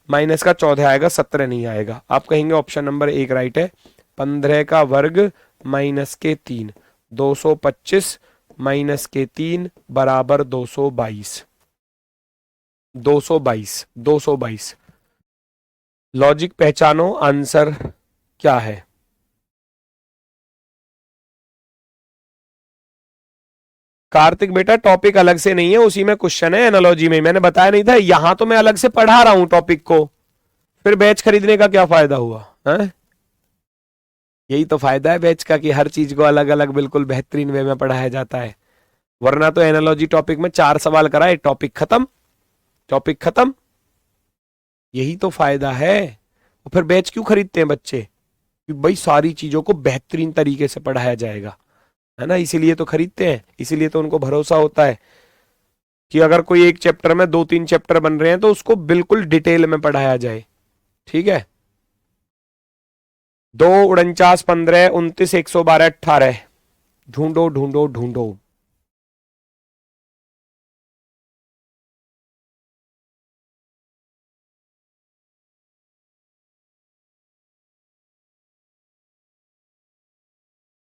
माइनस का 14 आएगा, 17 नहीं आएगा। आप कहेंगे ऑप्शन नंबर 1 राइट है। 15 का वर्ग माइनस के 3, 225 माइनस के 3 बराबर 222, 222, 222। लॉजिक पहचानो, आंसर क्या है। कार्तिक बेटा टॉपिक अलग से नहीं है, उसी में क्वेश्चन है, एनालॉजी में मैंने बताया नहीं था। यहां तो मैं अलग से पढ़ा रहा हूं टॉपिक को, फिर बैच खरीदने का क्या फायदा हुआ है? यही तो फायदा है बैच का कि हर चीज को अलग अलग बिल्कुल बेहतरीन वे में पढ़ाया जाता है। वरना तो एनालॉजी टॉपिक में 4 सवाल कराए, टॉपिक खत्म, टॉपिक खत्म। यही तो फायदा है। और फिर बैच क्यों खरीदते हैं बच्चे, कि भाई सारी चीजों को बेहतरीन तरीके से पढ़ाया जाएगा, है ना, इसीलिए तो खरीदते हैं, इसीलिए तो उनको भरोसा होता है कि अगर कोई एक चैप्टर में 2-3 चैप्टर बन रहे हैं तो उसको बिल्कुल डिटेल में पढ़ाया जाए। ठीक है। 2, 49, 15, 29, 112, 18, ढूंढो ढूंढो ढूंढो।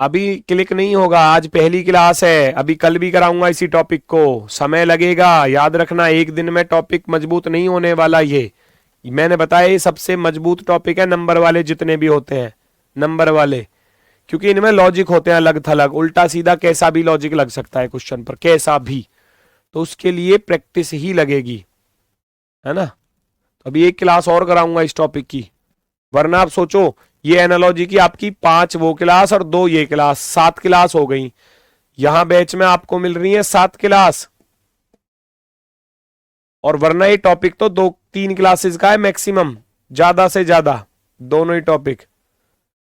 अभी क्लिक नहीं होगा, आज पहली क्लास है, अभी कल भी कराऊंगा इसी टॉपिक को, समय लगेगा। याद रखना, एक दिन में टॉपिक मजबूत नहीं होने वाला। ये मैंने बताया, ये सबसे मजबूत टॉपिक है नंबर वाले जितने भी होते हैं, नंबर वाले, क्योंकि इनमें लॉजिक होते हैं अलग थलग, उल्टा सीधा कैसा भी लॉजिक लग सकता है क्वेश्चन पर, कैसा भी। तो उसके लिए प्रैक्टिस ही लगेगी, है ना। तो अभी एक क्लास और कराऊंगा इस टॉपिक की, वरना आप सोचो ये एनालॉजी की आपकी 5 वो क्लास और 2 ये क्लास, 7 क्लास हो गई। यहां बैच में आपको मिल रही है 7 क्लास, और वरना ये टॉपिक तो 2-3 क्लासेस का है मैक्सिमम, ज्यादा से ज्यादा दोनों ही टॉपिक।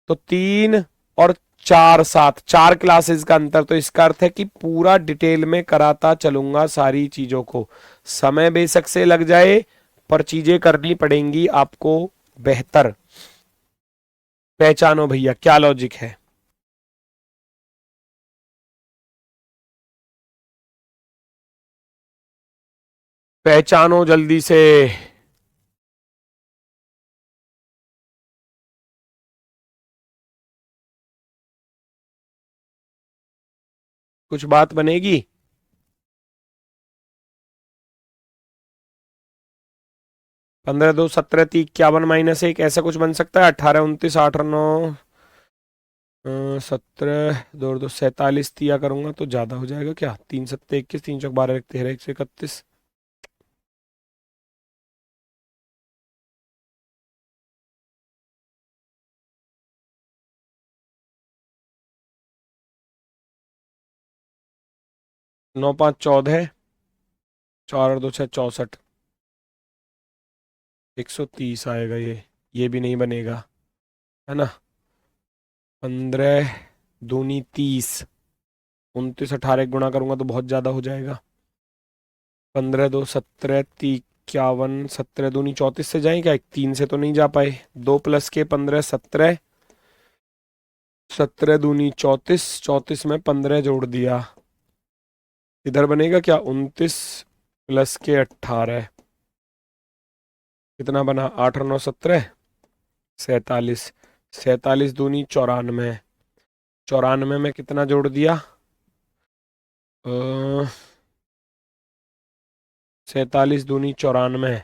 तो 3 और 4 7 4 क्लासेस का अंतर, तो इसका अर्थ है कि पूरा डिटेल में कराता चलूंगा सारी चीजों को। समय बेशक से लग जाए पर चीजें करनी पड़ेंगी आपको बेहतर। पहचानो भैया क्या लॉजिक है। पहचानो जल्दी से। कुछ बात बनेगी। 15 2 17 3 51 -1 ऐसा कुछ बन सकता है। 18 29 8 9 17 2 2 47 दिया करूंगा तो ज्यादा हो जाएगा क्या। 3 7 21 3 चौक 12 13 1 31। नौ 5 14, 4 और 2 6 64, 130 आएगा ये भी नहीं बनेगा है ना। 15 दूनी 30, 29 18 गुणा करूंगा तो बहुत ज्यादा हो जाएगा। 15 2 17 51, 17 दूनी 34 से जाए क्या। 3 से तो नहीं जा पाए। 2 प्लस के 15 17, 17 दूनी 34, 34 में 15 जोड़ दिया। इधर बनेगा क्या 29 प्लस के 18, कितना बना 8 और 9 17, 47, 47 दूनी 94, 94 में कितना जोड़ दिया 47 दूनी 94,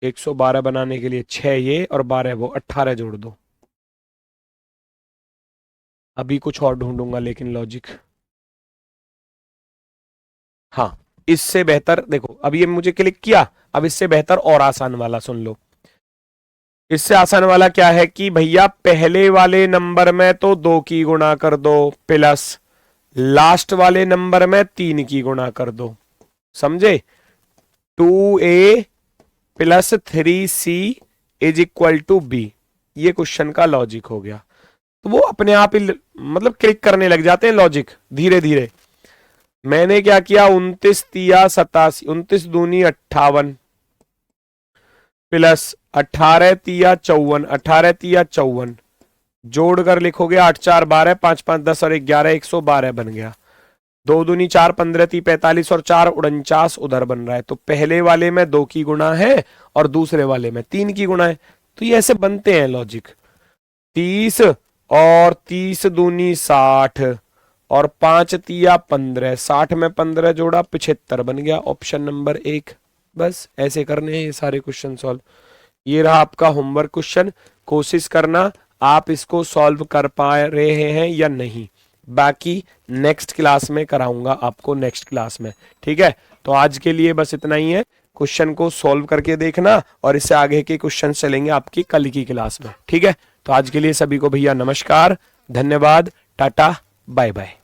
112 बनाने के लिए 6 ये और 12 वो, 18 जोड़ दो। अभी कुछ और ढूंढूंगा लेकिन लॉजिक। हाँ इससे बेहतर देखो, अब ये मुझे क्लिक किया। अब इससे बेहतर और आसान वाला सुन लो। इससे आसान वाला क्या है कि भैया पहले वाले नंबर में तो 2 की गुणा कर दो प्लस लास्ट वाले नंबर में 3 की गुणा कर दो। समझे। 2a plus 3c is equal to b। ये क्वेश्चन का लॉजिक हो गया। तो वो अपने आप ही मतलब क्लिक करने लग जाते हैं लॉजिक धीरे धीरे। मैंने क्या किया 29 तिया 87, 29 दूनी 58 प्लस 18 तिया 54, 18 तिया 54 जोड़कर लिखोगे 8 4 12, 5 5 10 और 11 112 बन गया। 2 दूनी 4 15 ती 45 और 4 49 उधर बन रहा है। तो पहले वाले में 2 की गुणा है और दूसरे वाले में 3 की गुणा है। तो ये ऐसे बनते हैं लॉजिक। 30 और 30 दूनी 60 और 5 तिया 15, 60 में 15 जोड़ा 75 बन गया। Option number 1। बस ऐसे करने हैं ये सारे क्वेश्चन सॉल्व। ये रहा आपका होमवर्क क्वेश्चन। कोशिश करना आप इसको सॉल्व कर पा रहे हैं या नहीं। बाकी नेक्स्ट क्लास में कराऊंगा आपको, नेक्स्ट क्लास में। ठीक है। तो आज के लिए बस इतना ही है। क्वेश्चन को सॉल्व करके देखना और इससे आगे के क्वेश्चन चलेंगे आपकी कल की क्लास में। ठीक है। तो आज के लिए सभी को भैया नमस्कार, धन्यवाद, टाटा, बाय बाय।